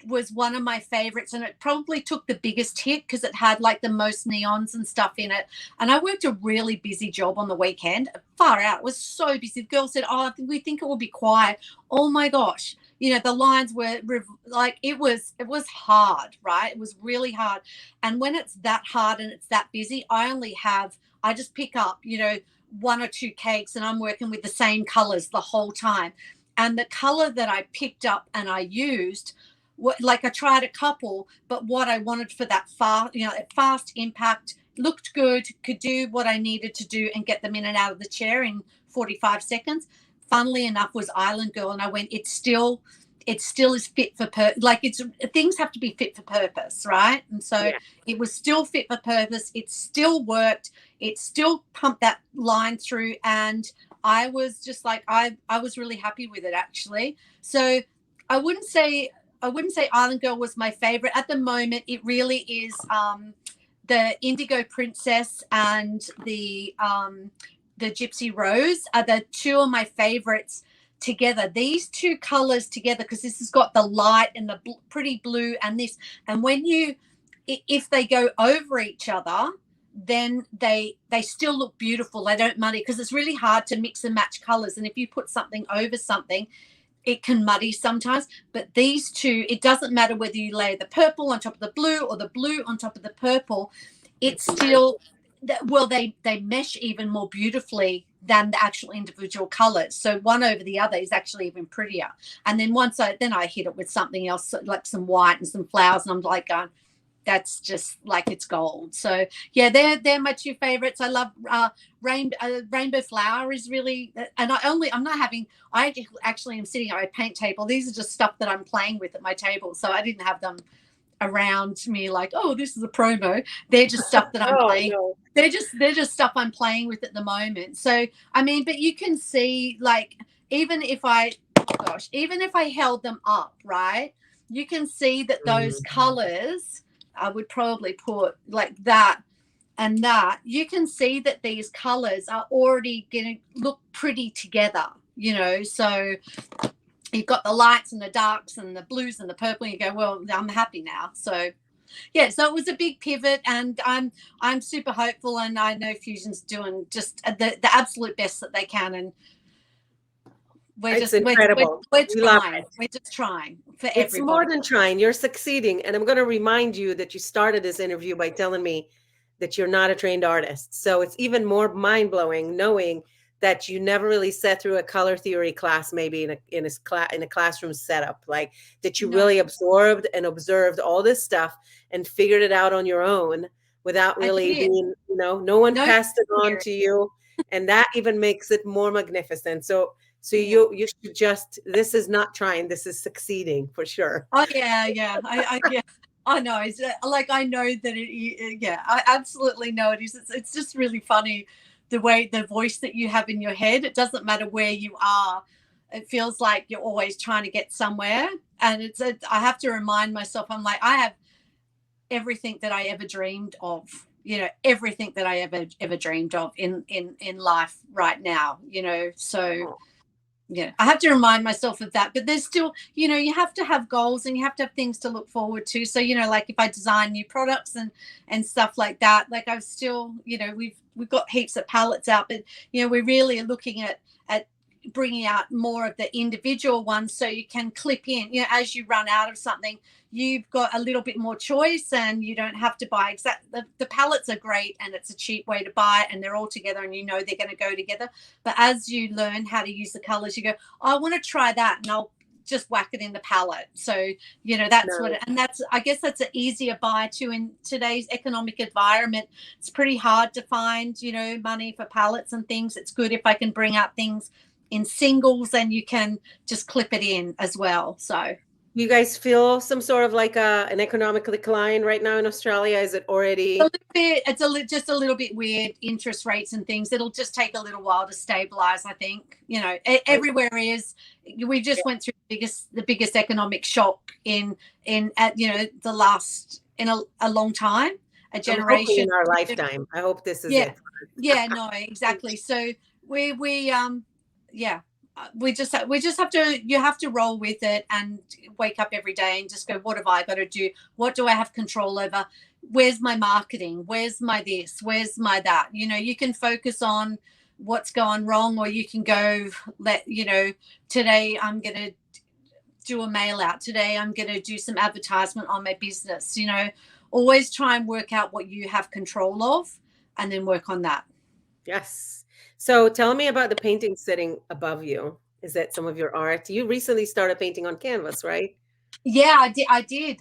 was one of my favorites, and it probably took the biggest hit because it had like the most neons and stuff in it. And I worked a really busy job on the weekend, far out. It was so busy. The girl said, oh, we think it will be quiet. Oh my gosh, you know, the lines were like, it was hard, right? It was really hard. And when it's that hard and it's that busy, I just pick up, you know, one or two cakes, and I'm working with the same colors the whole time. And the color that I picked up and I used, like I tried a couple, but what I wanted for that fast, you know, fast impact, looked good, could do what I needed to do and get them in and out of the chair in 45 seconds. Funnily enough, was Island Girl, and I went, it still is fit for like, it's, things have to be fit for purpose, right? And so Yeah. it was still fit for purpose. It still worked. It still pumped that line through, and I was just like, I was really happy with it actually. So I wouldn't say I wouldn't say Island Girl was my favorite at the moment. It really is the Indigo Princess and the Gypsy Rose are the two of my favorites together. These two colors together, because this has got the light and the pretty blue and this, and when you, if they go over each other, then they still look beautiful. They don't muddy, because it's really hard to mix and match colors, and if you put something over something, it can muddy sometimes. But these two, it doesn't matter whether you lay the purple on top of the blue or the blue on top of the purple, it's It's still, well, they mesh even more beautifully than the actual individual colors. So one over the other is actually even prettier. And then I hit it with something else, like some white and some flowers, and I'm like going, that's just like, it's gold. So yeah, they're my two favorites. I love rainbow flower is really, and I actually am sitting at my paint table. These are just stuff that I'm playing with at my table, so I didn't have them around me like, oh, this is a promo. They're just stuff that I'm oh playing. no. They're just stuff I'm playing with at the moment. So I mean, but you can see, like, even if I, even if I held them up, right, you can see that those colors, I would probably put like that and that. You can see that these colors are already going to look pretty together, you know. So you've got the lights and the darks and the blues and the purple, and you go, well, I'm happy now. So yeah, so it was a big pivot, and I'm super hopeful, and I know Fusion's doing just the absolute best that they can, and we're It's just we're, incredible. we're We love trying. it. We're just trying for It's more everybody. than trying. You're succeeding. And I'm going to remind you that you started this interview by telling me that you're not a trained artist. So it's even more mind blowing knowing that you never really sat through a color theory class, maybe in a classroom setup, like that you No, really absorbed and observed all this stuff and figured it out on your own without I really did. being, no one No passed it on theory. to you. And that even makes it more magnificent. So Yeah. you should just, this is not trying, this is succeeding for sure. Oh yeah, yeah. Yeah. I know. It's like, I know that yeah, I absolutely know it is. It's just really funny the way the voice that you have in your head. It doesn't matter where you are. It feels like you're always trying to get somewhere, and I have to remind myself. I'm like, I have everything that I ever dreamed of. You know, everything that I ever dreamed of in life right now. You know, so Oh, yeah, I have to remind myself of that. But there's still, you know, you have to have goals and you have to have things to look forward to. So, you know, like if I design new products and stuff like that, like I've still, you know, we've got heaps of palettes out, but you know, we're really looking at bringing out more of the individual ones, so you can clip in, you know, as you run out of something, you've got a little bit more choice, and you don't have to buy the palettes are great, and it's a cheap way to buy, and they're all together, and you know they're going to go together. But as you learn how to use the colors, you go, oh, I want to try that, and I'll just whack it in the palette. So you know, that's no. and that's, I guess that's an easier buy too in today's economic environment. It's pretty hard to find, you know, money for palettes and things. It's good if I can bring out things in singles, and you can just clip it in as well. So You guys feel some sort of like an economic decline right now in Australia? Is it A already? little bit, it's just a little bit weird, interest rates and things. It'll just take a little while to stabilize, I think. Everywhere is. We just went through the biggest economic shock in at the last in a long time, a I'm hoping generation. in our lifetime. I hope this is Yeah, it. yeah, no, exactly. So we yeah, we just have to you have to roll with it and wake up every day and just go, what have I got to do? What do I have control over? Where's my marketing? Where's my this? Where's my that? You can focus on what's gone wrong, or you can go, today I'm going to do a mail out. Today I'm going to do some advertisement on my business. Always try and work out what you have control of and then work on that. Yes. So tell me about the painting sitting above you. Is that some of your art? You recently started painting on canvas, right? Yeah, I did.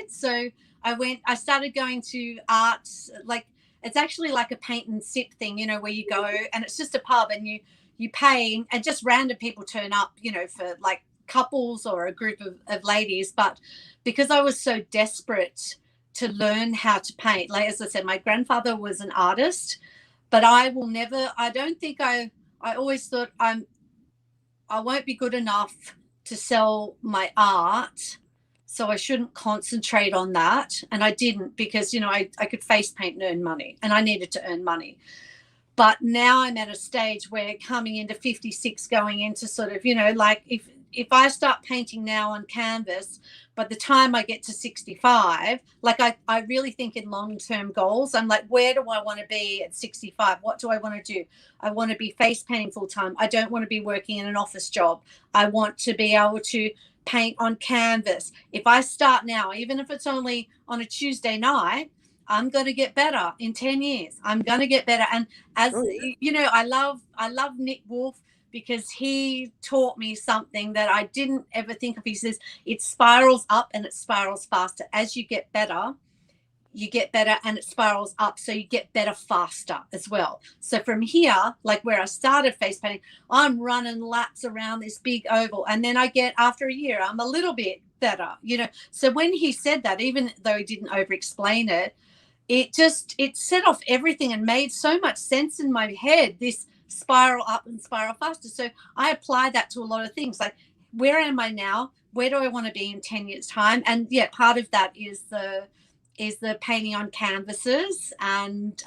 So I started going to art, like, it's actually like a paint and sip thing, where you go and it's just a pub and you pay and just random people turn up, for like couples or a group of ladies. But because I was so desperate to learn how to paint, like, as I said, my grandfather was an artist, but I don't think I always thought I won't be good enough to sell my art, so I shouldn't concentrate on that. And I didn't, because I could face paint and earn money, and I needed to earn money. But now I'm at a stage where, coming into 56, going into sort of, like, if I start painting now on canvas, by the time I get to 65, like, I really think in long-term goals. I'm like, where do I want to be at 65? What do I want to do? I want to be face painting full time. I don't want to be working in an office job. I want to be able to paint on canvas. If I start now, even if it's only on a Tuesday night, I'm going to get better in 10 years. I'm going to get better. And as Oh, you know, I love Nick Wolf, because he taught me something that I didn't ever think of. He says it spirals up and it spirals faster. As you get better, and it spirals up, so you get better faster as well. So from here, like where I started face painting, I'm running laps around this big oval, and then after a year, I'm a little bit better. So when he said that, even though he didn't over explain it, it set off everything and made so much sense in my head, this spiral up and spiral faster. So I apply that to a lot of things, like, where am I now? Where do I want to be in 10 years time? And yeah, part of that is the painting on canvases, and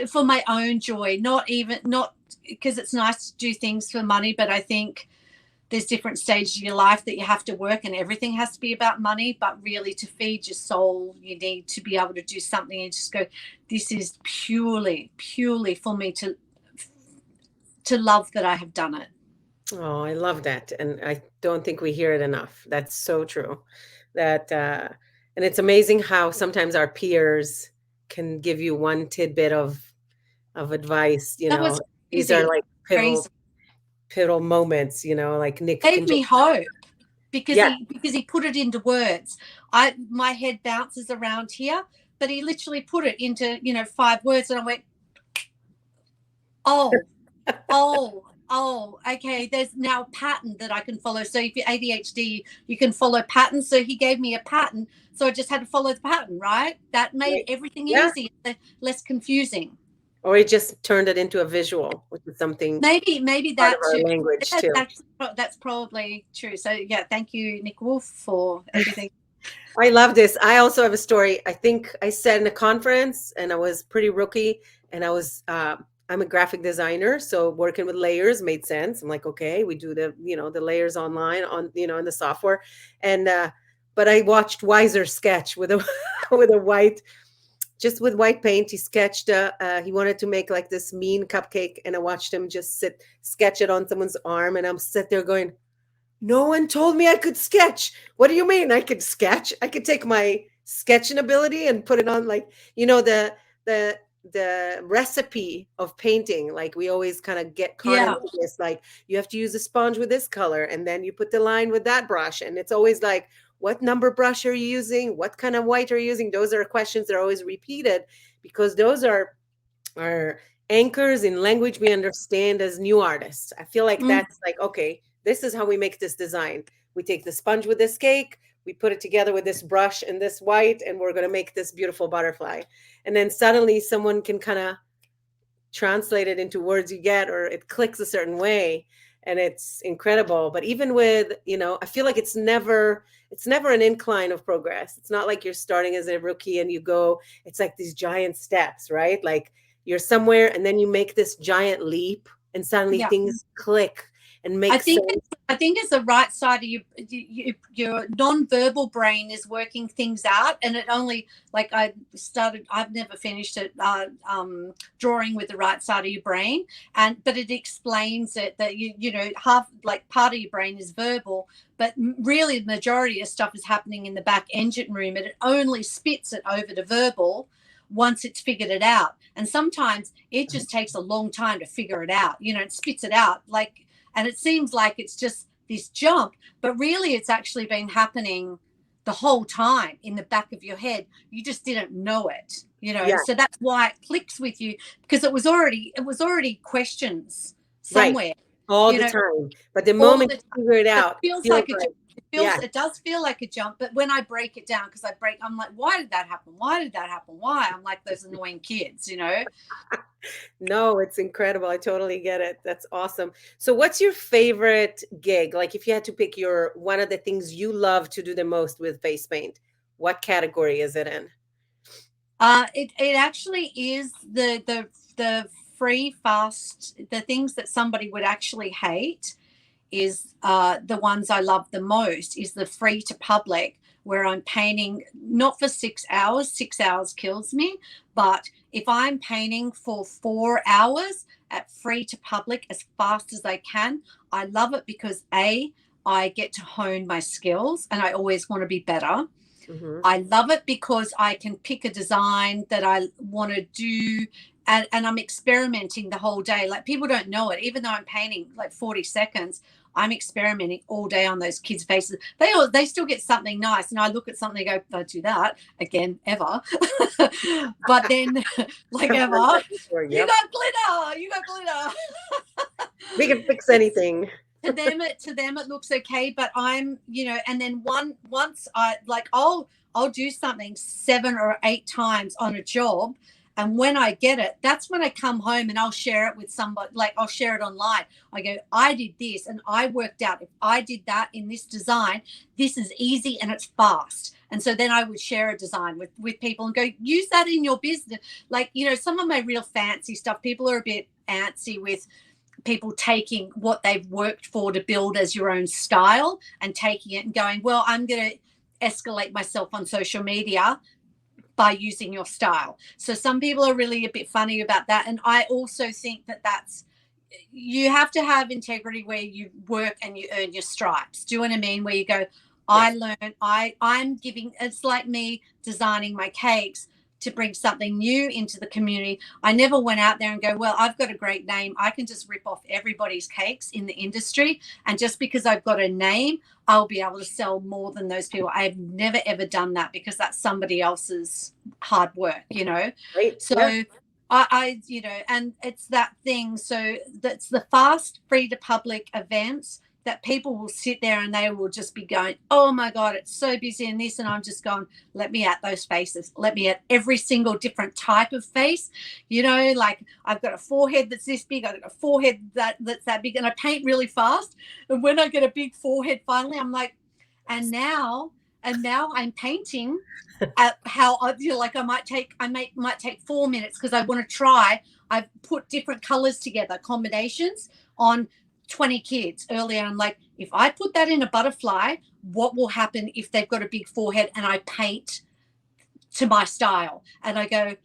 for my own joy, not because it's nice to do things for money, but I think there's different stages of your life that you have to work, and everything has to be about money. But really, to feed your soul, you need to be able to do something and just go, this is purely for me to love that I have done it. oh, I love that. And I don't think we hear it enough. That's so true. That and it's amazing how sometimes our peers can give you one tidbit of advice, That was These are crazy. like Crazy. pivotal moments, like Nick Gave can just me hope, because yeah. he put it into words. My head bounces around here, but he literally put it into 5 words, and I went, oh, okay, there's now a pattern that I can follow. So if you're ADHD, you can follow patterns. So he gave me a pattern, so I just had to follow the pattern, right? That made Right. everything Yeah. easy, less confusing. Or he just turned it into a visual, which is something Maybe part of that our too. language That, too. that's probably true. So yeah, thank you, Nick Wolf, for everything. I love this. I also have a story. I think I said in a conference, and I was pretty rookie, and I'm a graphic designer, so working with layers made sense. I'm like, okay, we do the layers online on in the software, and but I watched Weiser sketch with a with a white just with white paint. He sketched. He wanted to make like this mean cupcake, and I watched him just sketch it on someone's arm, and I'm sit there going, no one told me I could sketch. What do you mean I could sketch? I could take my sketching ability and put it on, like, the the recipe of painting. Like, we always kind of get caught Yeah, into this, like, you have to use a sponge with this color, and then you put the line with that brush, and it's always like, what number brush are you using? What kind of white are you using? Those are questions that are always repeated, because those are anchors in language we understand as new artists. I feel like mm, that's like, okay, this is how we make this design. We take the sponge with this cake, we put it together with this brush and this white, and we're going to make this beautiful butterfly. And then suddenly someone can kind of translate it into words you get, or it clicks a certain way, and it's incredible. But even with, I feel like it's never an incline of progress. It's not like you're starting as a rookie and you go, it's like these giant steps, right? Like you're somewhere and then you make this giant leap and suddenly Yeah. things click and I make think sense. I think it's the right side of your non-verbal brain is working things out, and it only like I've never finished it drawing with the right side of your brain, but it explains it that half like part of your brain is verbal, but really the majority of stuff is happening in the back engine room, and it only spits it over to verbal once it's figured it out. And sometimes it just takes a long time to figure it out. It spits it out like. And it seems like it's just this jump, but really it's actually been happening the whole time in the back of your head. You just didn't know it, Yeah, So that's why it clicks with you, because it was already questions right. somewhere, All you the know, time. But the all moment the you figure it it out, it feels feels like a like, jump. yeah, It does feel like a jump, but when I break it down, because I'm like, why did that happen? Why did that happen? Why? I'm like those annoying kids. no, it's incredible. I totally get it. That's awesome. So what's your favorite gig? Like if you had to pick your one of the things you love to do the most with face paint, what category is it in? It actually is the free fast, the things that somebody would actually hate is the ones I love the most is the free to public, where I'm painting not for 6 hours. 6 hours kills me. But if I'm painting for 4 hours at free to public as fast as I can, I love it because I get to hone my skills and I always want to be better. Hmm. I love it because I can pick a design that I want to do, and I'm experimenting the whole day. Like people don't know it, even though I'm painting like 40 seconds, I'm experimenting all day on those kids' faces. They still get something nice, and I look at something and go, don't do that again ever. But then, like I've heard ever, that before. you Yep. got glitter, you got glitter. We can fix But anything. to them it looks okay, but I'm and then once I'll do something 7 or 8 times on a job, and when I get it, that's when I come home and I'll share it with somebody. Like I'll share it online. I go, I did this and I worked out, if I did that in this design, this is easy and it's fast. And so then I would share a design with people and go, use that in your business. Like some of my real fancy stuff, people are a bit antsy with people taking what they've worked for to build as your own style and taking it and going, well, I'm going to escalate myself on social media by using your style. So some people are really a bit funny about that. And I also think that you have to have integrity where you work and you earn your stripes. Do you know what I mean? Where you go, Yes. I'm giving, it's like me designing my cakes to bring something new into the community. I never went out there and go, well, I've got a great name, I can just rip off everybody's cakes in the industry. And just because I've got a name, I'll be able to sell more than those people. I've never, ever done that because that's somebody else's hard work. Right. Yeah. So and it's that thing. So that's the fast, free to public events that people will sit there and they will just be going, oh my God, it's so busy in this. And I'm just going, let me at those faces. Let me at every single different type of face. Like I've got a forehead that's this big. I've got a forehead that's that big. And I paint really fast. And when I get a big forehead, finally, I'm like, and now I'm painting at how like might take 4 minutes because I want to try. I've put different colors together, combinations on 20 kids earlier. I'm like, if I put that in a butterfly, what will happen if they've got a big forehead? And I paint to my style. And I go,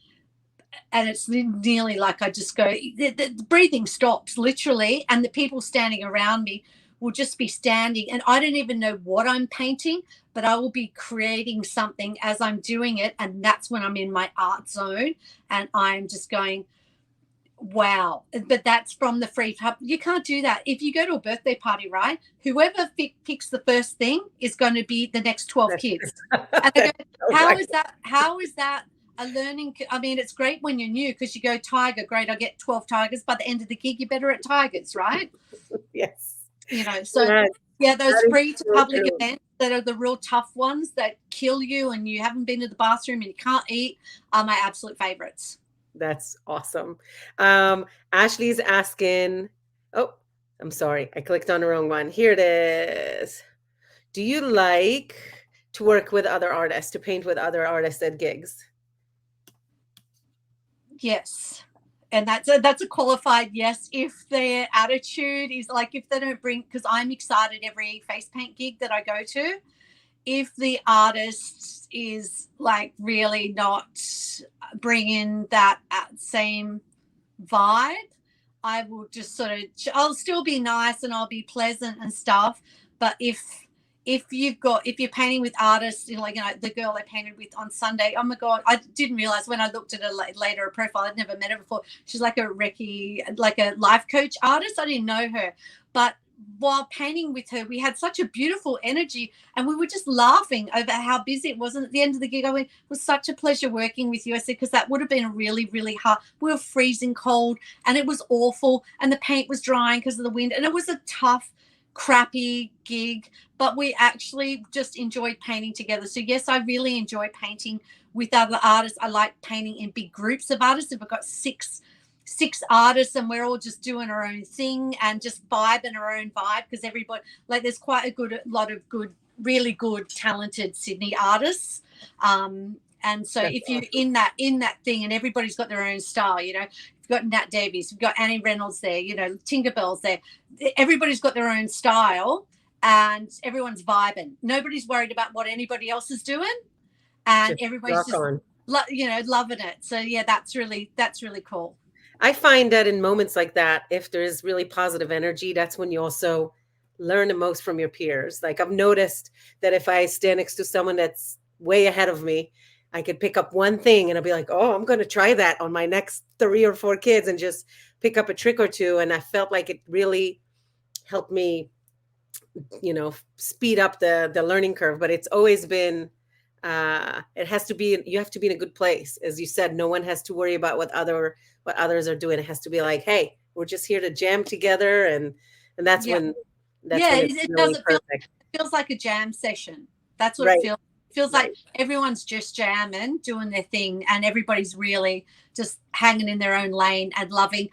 and it's nearly like I just go, the breathing stops literally, and the people standing around me will just be standing, and I don't even know what I'm painting, but I will be creating something as I'm doing it, and that's when I'm in my art zone, and I'm just going, wow. But that's from the free hub. You can't do that if you go to a birthday party, right? Whoever picks the first thing is going to be the next 12 kids. And I go, how is that a learning? I mean, it's great when you're new because you go, tiger, great, I get 12 tigers. By the end of the gig, you're better at tigers, right? Yes. So Yes, yeah, those that is free to so public true. events that are the real tough ones that kill you and you haven't been to the bathroom and you can't eat are my absolute favorites. That's awesome. Um, Ashley's asking, oh, I'm sorry, I clicked on the wrong one. Here it is. Do you like to work with other artists, to paint with other artists at gigs? Yes. And that's a qualified yes if their attitude is like, if they don't bring, because I'm excited every face paint gig that I go to, if the artist is like really not bringing that same vibe, I will just sort of, I'll still be nice and I'll be pleasant and stuff. But if you're painting with artists, like the girl I painted with on Sunday, oh my god, I didn't realize when I looked at her later, her profile, I'd never met her before. She's like a recce, like a life coach artist. I didn't know her, but while painting with her, we had such a beautiful energy and we were just laughing over how busy it was. And at the end of the gig, I went, it was such a pleasure working with you. I said, because that would have been a really, really hard. We were freezing cold and it was awful. And the paint was drying because of the wind. And it was a tough, crappy gig, but we actually just enjoyed painting together. So yes, I really enjoy painting with other artists. I like painting in big groups of artists. If I've got six artists and we're all just doing our own thing and just vibing our own vibe, because everybody, like, there's quite a lot of good, really good talented Sydney artists, and so That's if you awesome. in that thing and everybody's got their own style, you've got Nat Davies, you've got Annie Reynolds there, Tinkerbell's there, everybody's got their own style and everyone's vibing, nobody's worried about what anybody else is doing, and Just everybody's rock just on. loving it. So yeah, that's really cool. I find that in moments like that, if there's really positive energy, that's when you also learn the most from your peers. Like I've noticed that if I stand next to someone that's way ahead of me, I could pick up one thing and I'll be like, oh, I'm going to try that on my next 3 or 4 kids and just pick up a trick or two. And I felt like it really helped me, speed up the learning curve. But it's always been, it has to be, you have to be in a good place. As you said, no one has to worry about what others are doing. It has to be like, hey, we're just here to jam together, and that's Yeah. when Yeah, it's it really doesn't feel, perfect. it feels like a jam session. That's what it Right, feels. It feels like right, everyone's just jamming, doing their thing, and everybody's really just hanging in their own lane and loving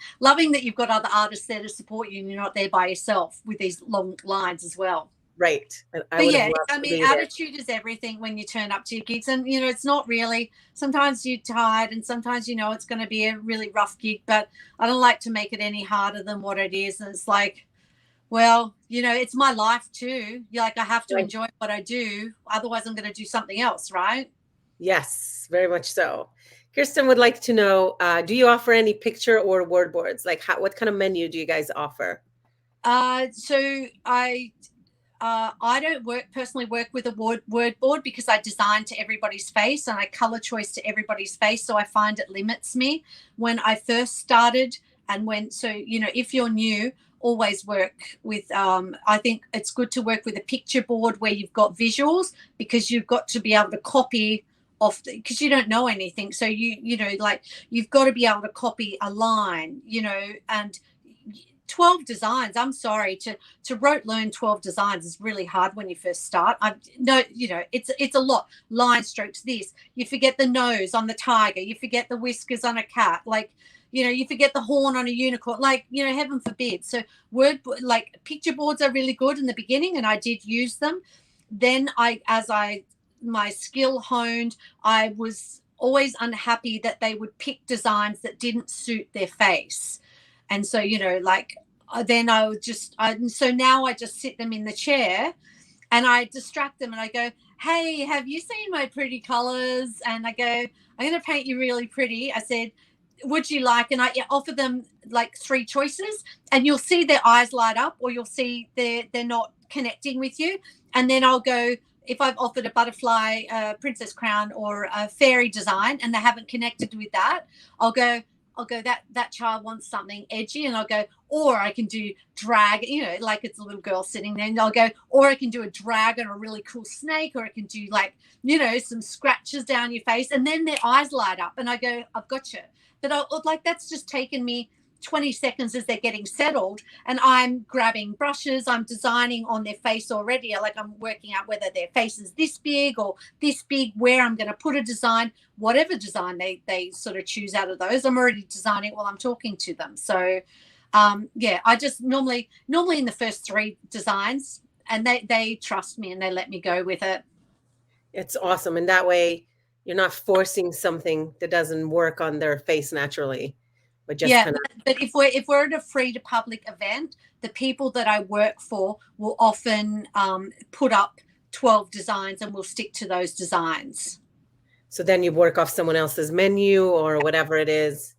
that you've got other artists there to support you and you're not there by yourself with these long lines as well. right. And I But would have yeah, loved I to mean, be there. attitude is everything when you turn up to your gigs. And, it's not really, sometimes you're tired and sometimes, it's going to be a really rough gig, but I don't like to make it any harder than what it is. And it's like, well, it's my life too. Like, I have to Right. enjoy what I do. Otherwise, I'm going to do something else, right? Yes, very much so. Kirsten would like to know, do you offer any picture or word boards? Like what kind of menu do you guys offer? So I don't personally work with a word board because I design to everybody's face and I color choice to everybody's face. So I find it limits me when I first started. And if you're new, always work with, I think it's good to work with a picture board where you've got visuals, because you've got to be able to copy off, because you don't know anything. So like, you've got to be able to copy a line, and 12 designs, I'm sorry, to rote learn 12 designs is really hard when you first start. I know, it's a lot. Line strokes, this, you forget the nose on the tiger, you forget the whiskers on a cat, like, you forget the horn on a unicorn, like, heaven forbid. So like picture boards are really good in the beginning and I did use them. Then my skill honed, I was always unhappy that they would pick designs that didn't suit their face. And so, like, then I would so now I just sit them in the chair and I distract them and I go, hey, have you seen my pretty colors? And I go, I'm going to paint you really pretty. I said, would you like, and I offer them like 3 choices, and you'll see their eyes light up or you'll see they're not connecting with you. And then I'll go, if I've offered a butterfly, princess crown, or a fairy design and they haven't connected with that, I'll go, that child wants something edgy, and I'll go, or I can do drag, like it's a little girl sitting there, and I'll go, or I can do a dragon or a really cool snake, or I can do like, some scratches down your face, and then their eyes light up and I go, I've got you. But like, that's just taken me 20 seconds as they're getting settled, and I'm grabbing brushes, I'm designing on their face already. Like I'm working out whether their face is this big or this big, where I'm going to put a design, whatever design they sort of choose out of those. I'm already designing while I'm talking to them. So yeah, I just normally in the first 3 designs, and they trust me and they let me go with it. It's awesome. And that way you're not forcing something that doesn't work on their face naturally, but just Yeah, kind of. but if we're at a free to public event, the people that I work for will often put up 12 designs, and we'll stick to those designs. So then you work off someone else's menu or whatever it is.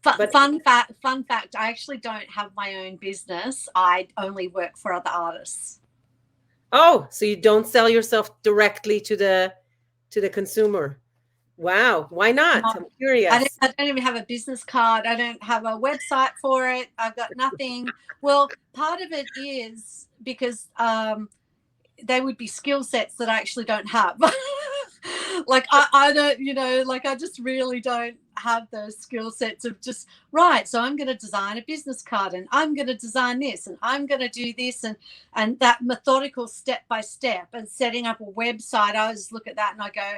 But Fun fact, I actually don't have my own business. I only work for other artists. oh, so you don't sell yourself directly to the consumer. Wow, why No, not? I'm curious. I don't even have a business card. I don't have a website for it. I've got nothing. Well, part of it is because they would be skill sets that I actually don't have. Like I don't, like I just really don't have those skill sets of just right. So I'm going to design a business card, and I'm going to design this, and I'm going to do this, and that methodical step by step, and setting up a website. I just look at that and I go,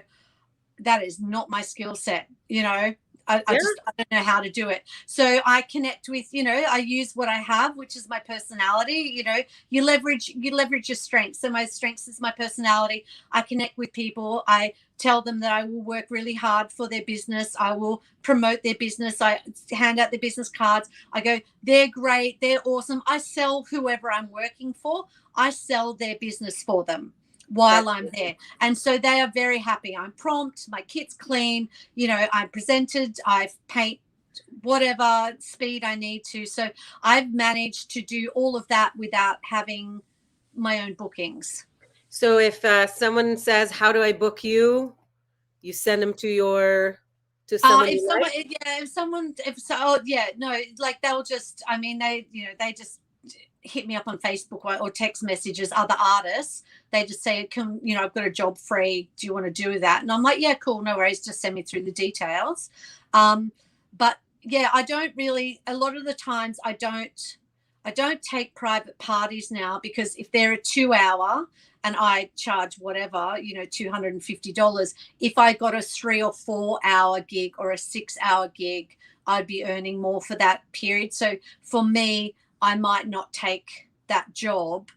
that is not my skill set. I Yeah, don't know how to do it. So I connect with, I use what I have, which is my personality. You leverage your strengths. So my strengths is my personality. I connect with people. I tell them that I will work really hard for their business. I will promote their business. I hand out their business cards. I go, they're great. They're awesome. I sell whoever I'm working for. I sell their business for them while I'm there. And so they are very happy. I'm prompt, my kit's clean, I'm presented, I paint whatever speed I need to. So I've managed to do all of that without having my own bookings. so if someone says, "How do I book you?" You send them to someone If you someone, like. yeah, if someone, if so, oh, yeah, no, like they'll just, I mean, they just hit me up on Facebook or text messages, other artists. They just say, I've got a job free. Do you want to do that? And I'm like, yeah, cool. No worries. Just send me through the details. But yeah, I don't really, a lot of the times I don't take private parties now, because if they're a 2-hour and I charge whatever, $250, if I got a 3 or 4-hour gig or a 6-hour gig, I'd be earning more for that period. So for me, I might not take that job,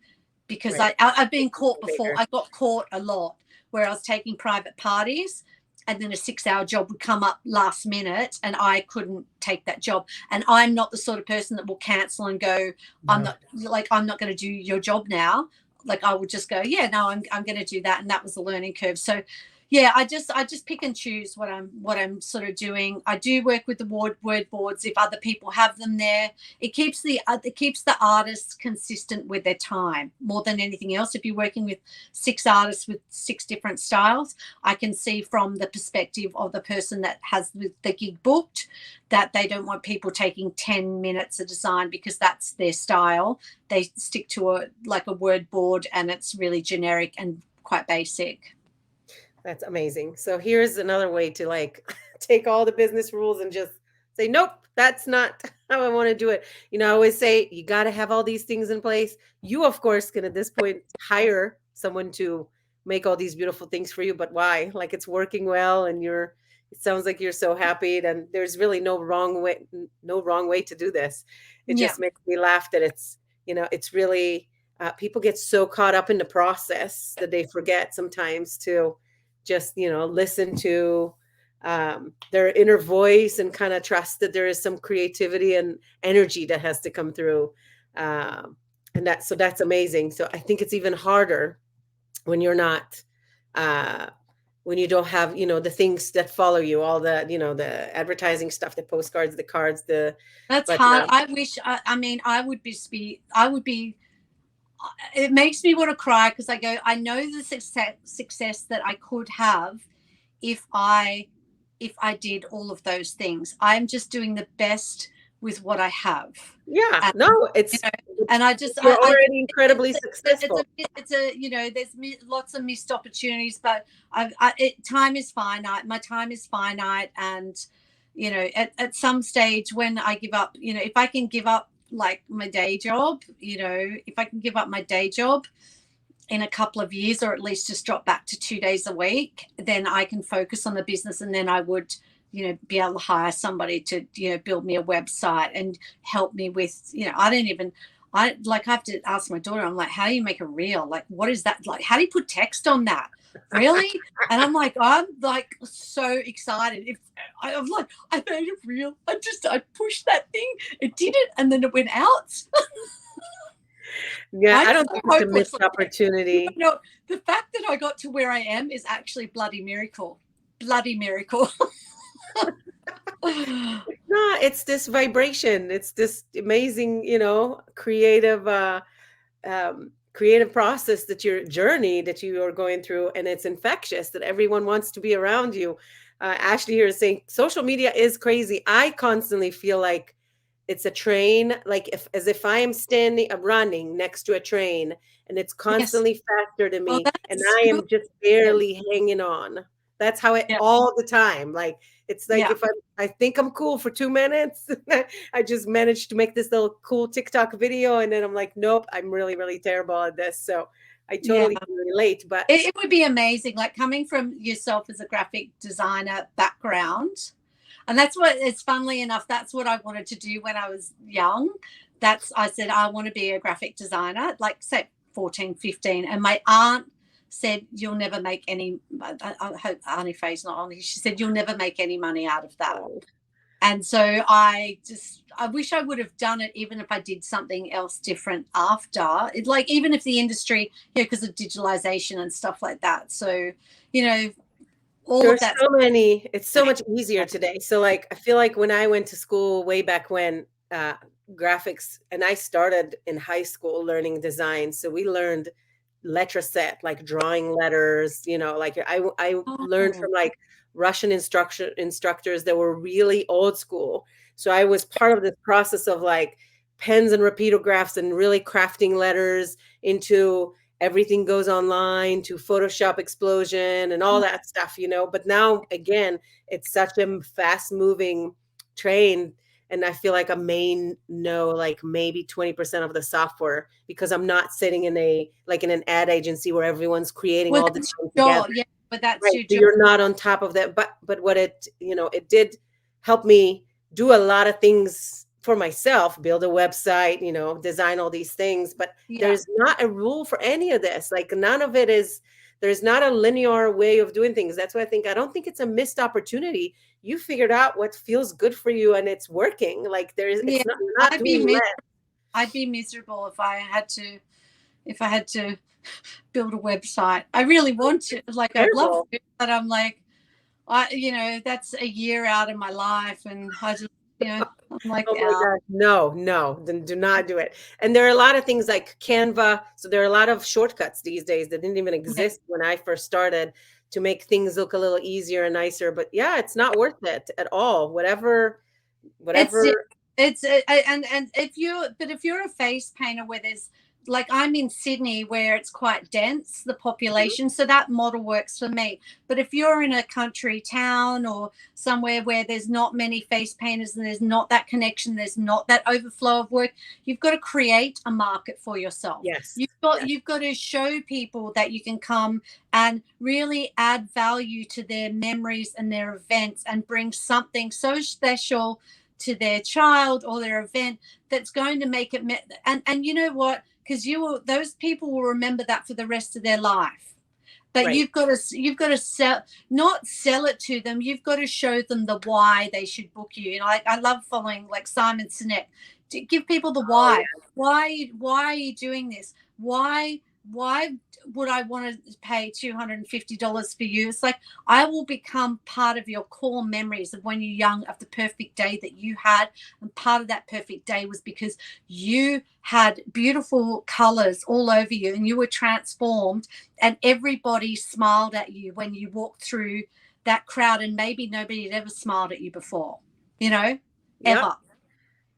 because Right. I've been caught before. Bigger. I got caught a lot where I was taking private parties, and then a 6-hour job would come up last minute and I couldn't take that job. And I'm not the sort of person that will cancel and go, I'm not going to do your job now. Like I would just go, yeah, no, I'm going to do that. And that was the learning curve. So yeah, I just pick and choose what I'm sort of doing. I do work with the word boards if other people have them there. It keeps the artists consistent with their time more than anything else. If you're working with 6 artists with 6 different styles, I can see from the perspective of the person that has the gig booked that they don't want people taking 10 minutes a design, because that's their style. They stick to a word board, and it's really generic and quite basic. That's amazing. So here's another way to take all the business rules and just say, nope, that's not how I want to do it. I always say you got to have all these things in place. You, of course, can at this point hire someone to make all these beautiful things for you. But why? Like it's working well, and it sounds like you're so happy. And there's really no wrong way to do this. It Yeah. just makes me laugh that it's really people get so caught up in the process that they forget sometimes to just listen to their inner voice and kind of trust that there is some creativity and energy that has to come through, and that's amazing. So I think it's even harder when you're not when you don't have the things that follow you, all the advertising stuff, the postcards, the cards, That's but hard. I wish. I mean, I would be. I would be. It makes me want to cry, because I go, I know the success that I could have if I did all of those things. I'm just doing the best with what I have. yeah, And, no, it's and I just, you're already incredibly successful. there's lots of missed opportunities, but time is finite. My time is finite, and at some stage when I give up, if I can give up like my day job, if I can give up my day job in a couple of years, or at least just drop back to 2 days a week, then I can focus on the business. And then I would, be able to hire somebody to, build me a website and help me with, I have to ask my daughter, I'm like, how do you make a reel? Like, what is that? Like, how do you put text on that? Really? And I'm like so excited. If I'm like, I made a reel. I pushed that thing. It did it. And then it went out. Yeah, I I'm don't so think it's a hopeless. missed opportunity. No, the fact that I got to where I am is actually bloody miracle. Bloody miracle. No, it's this vibration. It's this amazing, creative process that your journey that you are going through, and it's infectious that everyone wants to be around you. Ashley here is saying social media is crazy. I constantly feel like it's a train, like if I am standing, running next to a train, and it's Yes. constantly faster than Well, me, and that's I good. am just barely hanging on. That's how it Yeah. all the time. Like it's like Yeah. if I think I'm cool for 2 minutes, I just managed to make this little cool TikTok video, and then I'm like, nope, I'm really, really terrible at this. So I Yeah. totally can relate. But It would be amazing, like coming from yourself as a graphic designer background. And that's what, it's funnily enough, that's what I wanted to do when I was young. I said, I want to be a graphic designer, like say 14, 15. And my aunt said, you'll never make any, I hope Auntie Faye's not on here. She said, you'll never make any money out of that. oh, And so I wish I would have done it, even if I did something else different after it, like even if the industry, because of digitalization and stuff like that. So, you know, all of there's that. so many, it's so much easier today. So like I feel like when I went to school way back when, graphics, and I started in high school learning design. So we learned letter set, like drawing letters, like I learned Oh, from like Russian instructors that were really old school. So I was part of this process of like pens and repeatographs and really crafting letters into everything goes online to Photoshop explosion and all that stuff, But now again, it's such a fast moving train. And I feel like I may know like maybe 20% of the software because I'm not sitting in an ad agency where everyone's creating well, all the that's time your together. job. Yeah, but that's Right. your So job. you're not on top of that. But what it did help me do a lot of things for myself, build a website, design all these things. But Yeah. there's not a rule for any of this. Like none of it is, there's not a linear way of doing things. That's why I don't think it's a missed opportunity. You figured out what feels good for you and it's working. Like Yeah. it's not, you're not I'd be doing mis- less. I'd be miserable if I had to build a website. I really want to, like, I'd love Terrible. to, but I'm like, that's a year out of my life, and I just, I'm like, Oh my out. gosh, no, no, then do not do it. And there are a lot of things like Canva. So there are a lot of shortcuts these days that didn't even Yeah. exist when I first started to make things look a little easier and nicer. But yeah, it's not worth it at all. It's Whatever. and if you're a face painter where there's, like, I'm in Sydney where it's quite dense, the Mhm. population, so that model works for me. But if you're in a country town or somewhere where there's not many face painters and there's not that connection, there's not that overflow of work, you've got to create a market for yourself. Yes, you've got yes, you've got to show people that you can come and really add value to their memories and their events and bring something so special to their child or their event that's going to make it and you know what, because those people will remember that for the rest of their life. But right. you've got to not sell it to them. You've got to show them the why they should book you. I love following like Simon Sinek to give people the Oh why. yeah, Why are you doing this? Why would I want to pay $250 for you? It's like, I will become part of your core memories of when you're young, of the perfect day that you had. And part of that perfect day was because you had beautiful colors all over you and you were transformed, and everybody smiled at you when you walked through that crowd, and maybe nobody had ever smiled at you before, yep. ever.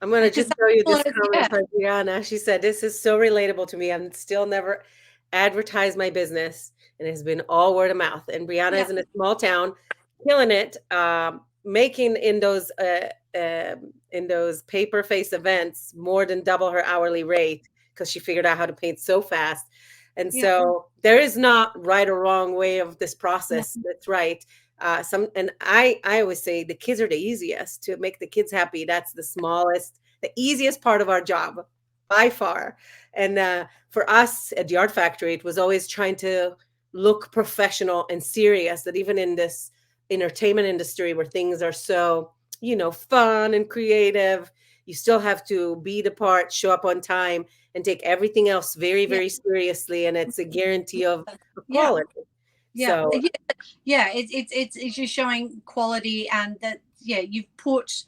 I'm gonna Because just some show you people, this comment yeah, by Brianna. She said, "This is so relatable to me. I'm still never advertised my business, and it's been all word of mouth." And Brianna yeah, is in a small town, killing it. making in those paper face events more than double her hourly rate because she figured out how to paint so fast. And Yeah. so there is not right or wrong way of this No. process. That's right. I always say the kids are the easiest to make the kids happy. That's the smallest, the easiest part of our job by far. And for us at the art factory, it was always trying to look professional and serious, that even in this entertainment industry where things are so, fun and creative, you still have to be the part, show up on time, and take everything else very, Yeah. very seriously. And it's a guarantee of Yeah. quality. Yeah. So, Yeah. It's just showing quality, and that, yeah, you've put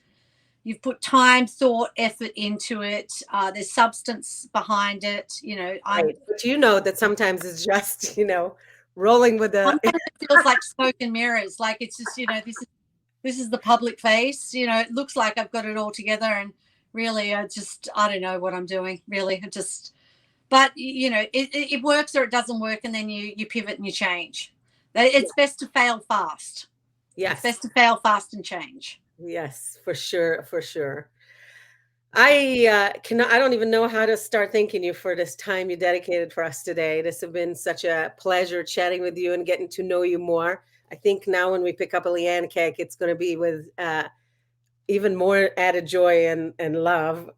time, thought, effort into it. There's substance behind it. right. But you know that sometimes it's just, rolling with the, Sometimes it feels like smoke and mirrors. Like it's just, this is the public face. It looks like I've got it all together, and really, I don't know what I'm doing. Really, but it works or it doesn't work, and then you pivot and you change. It's best to fail fast. It's yes, best to fail fast and change. yes, for sure, for sure. I don't even know how to start thanking you for this time you dedicated for us today. This has been such a pleasure chatting with you and getting to know you more. I think now when we pick up a Leanne cake, it's going to be with even more added joy and love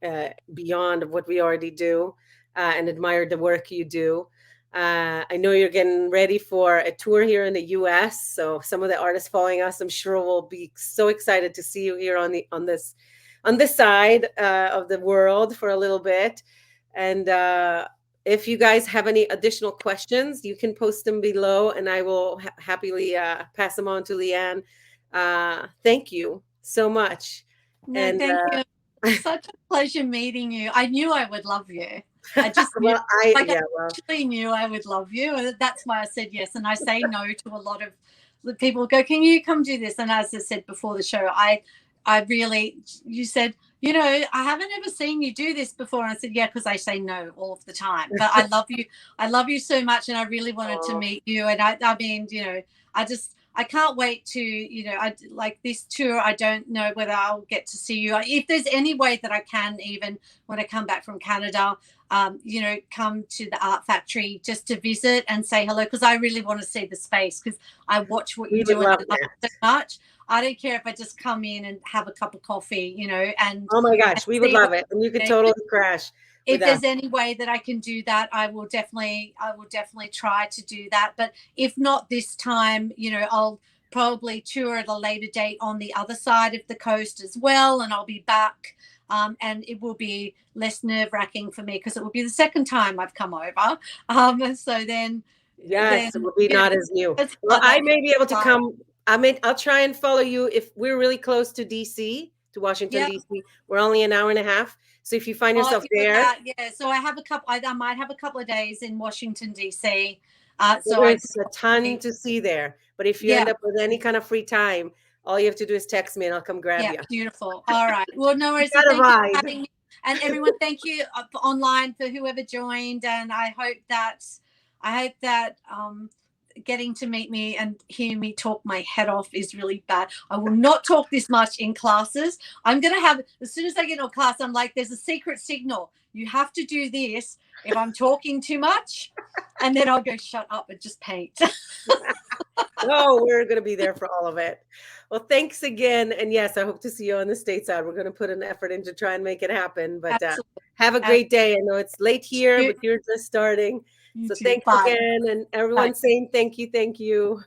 beyond what we already do, and admire the work you do. I know you're getting ready for a tour here in the U.S., so some of the artists following us, I'm sure, will be so excited to see you here on this side of the world for a little bit. And if you guys have any additional questions, you can post them below, and I will happily pass them on to Leanne. Thank you so much. No, And thank you. Such a pleasure meeting you. I knew I would love you. I just knew, well, I like, I yeah, well, actually knew I would love you. And that's why I said yes. And I say no to a lot of the people who go, can you come do this? And as I said before the show, I really, you said, I haven't ever seen you do this before. And I said, yeah, because I say no all of the time. But I love you. I love you so much. And I really wanted to oh, meet you. And I mean, I can't wait to, I like this tour. I don't know whether I'll get to see you. If there's any way that I can, even when I come back from Canada, come to the art factory just to visit and say hello, because I really want to see the space, because I watch what we you would do and love I love that. it so much. I don't care if I just come in and have a cup of coffee, Oh my and gosh, we would see love what it, and you could you do. totally crash with If us. there's any way that I can do that, I will definitely try to do that. But if not this time, I'll probably tour at a later date on the other side of the coast as well, and I'll be back. And it will be less nerve-wracking for me, because it will be the second time I've come over. So then Yes, it will be not as new. it's Well, not I that may be able to exciting. come. I'll try and follow you if we're really close to DC, to Washington, Yeah. DC. We're only an hour and a half. So if you find Oh, yourself you're there, that, yeah. So I might have a couple of days in Washington D.C. So I there's a ton to see there. But if you yeah. end up with any kind of free time, all you have to do is text me and I'll come grab Yeah, you. beautiful. All right. Well, no You worries. So got a thank you for ride. having me. And everyone, thank you online for whoever joined. And I hope that getting to meet me and hear me talk my head off is really bad. I will not talk this much in classes. I'm going to have, as soon as I get into a class, I'm like, there's a secret signal. You have to do this if I'm talking too much. And then I'll go, shut up and just paint. No, we're going to be there for all of it. Well, thanks again. And yes, I hope to see you on the stateside. We're going to put an effort in to try and make it happen. But Absolutely. have a great day. I know it's late here, You, but you're just starting. you So too. thanks Bye. again. And Bye. everyone saying thank you. Thank you.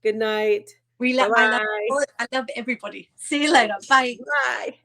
Good night. I love Bye-bye. I love everybody. See you later. Bye. Bye.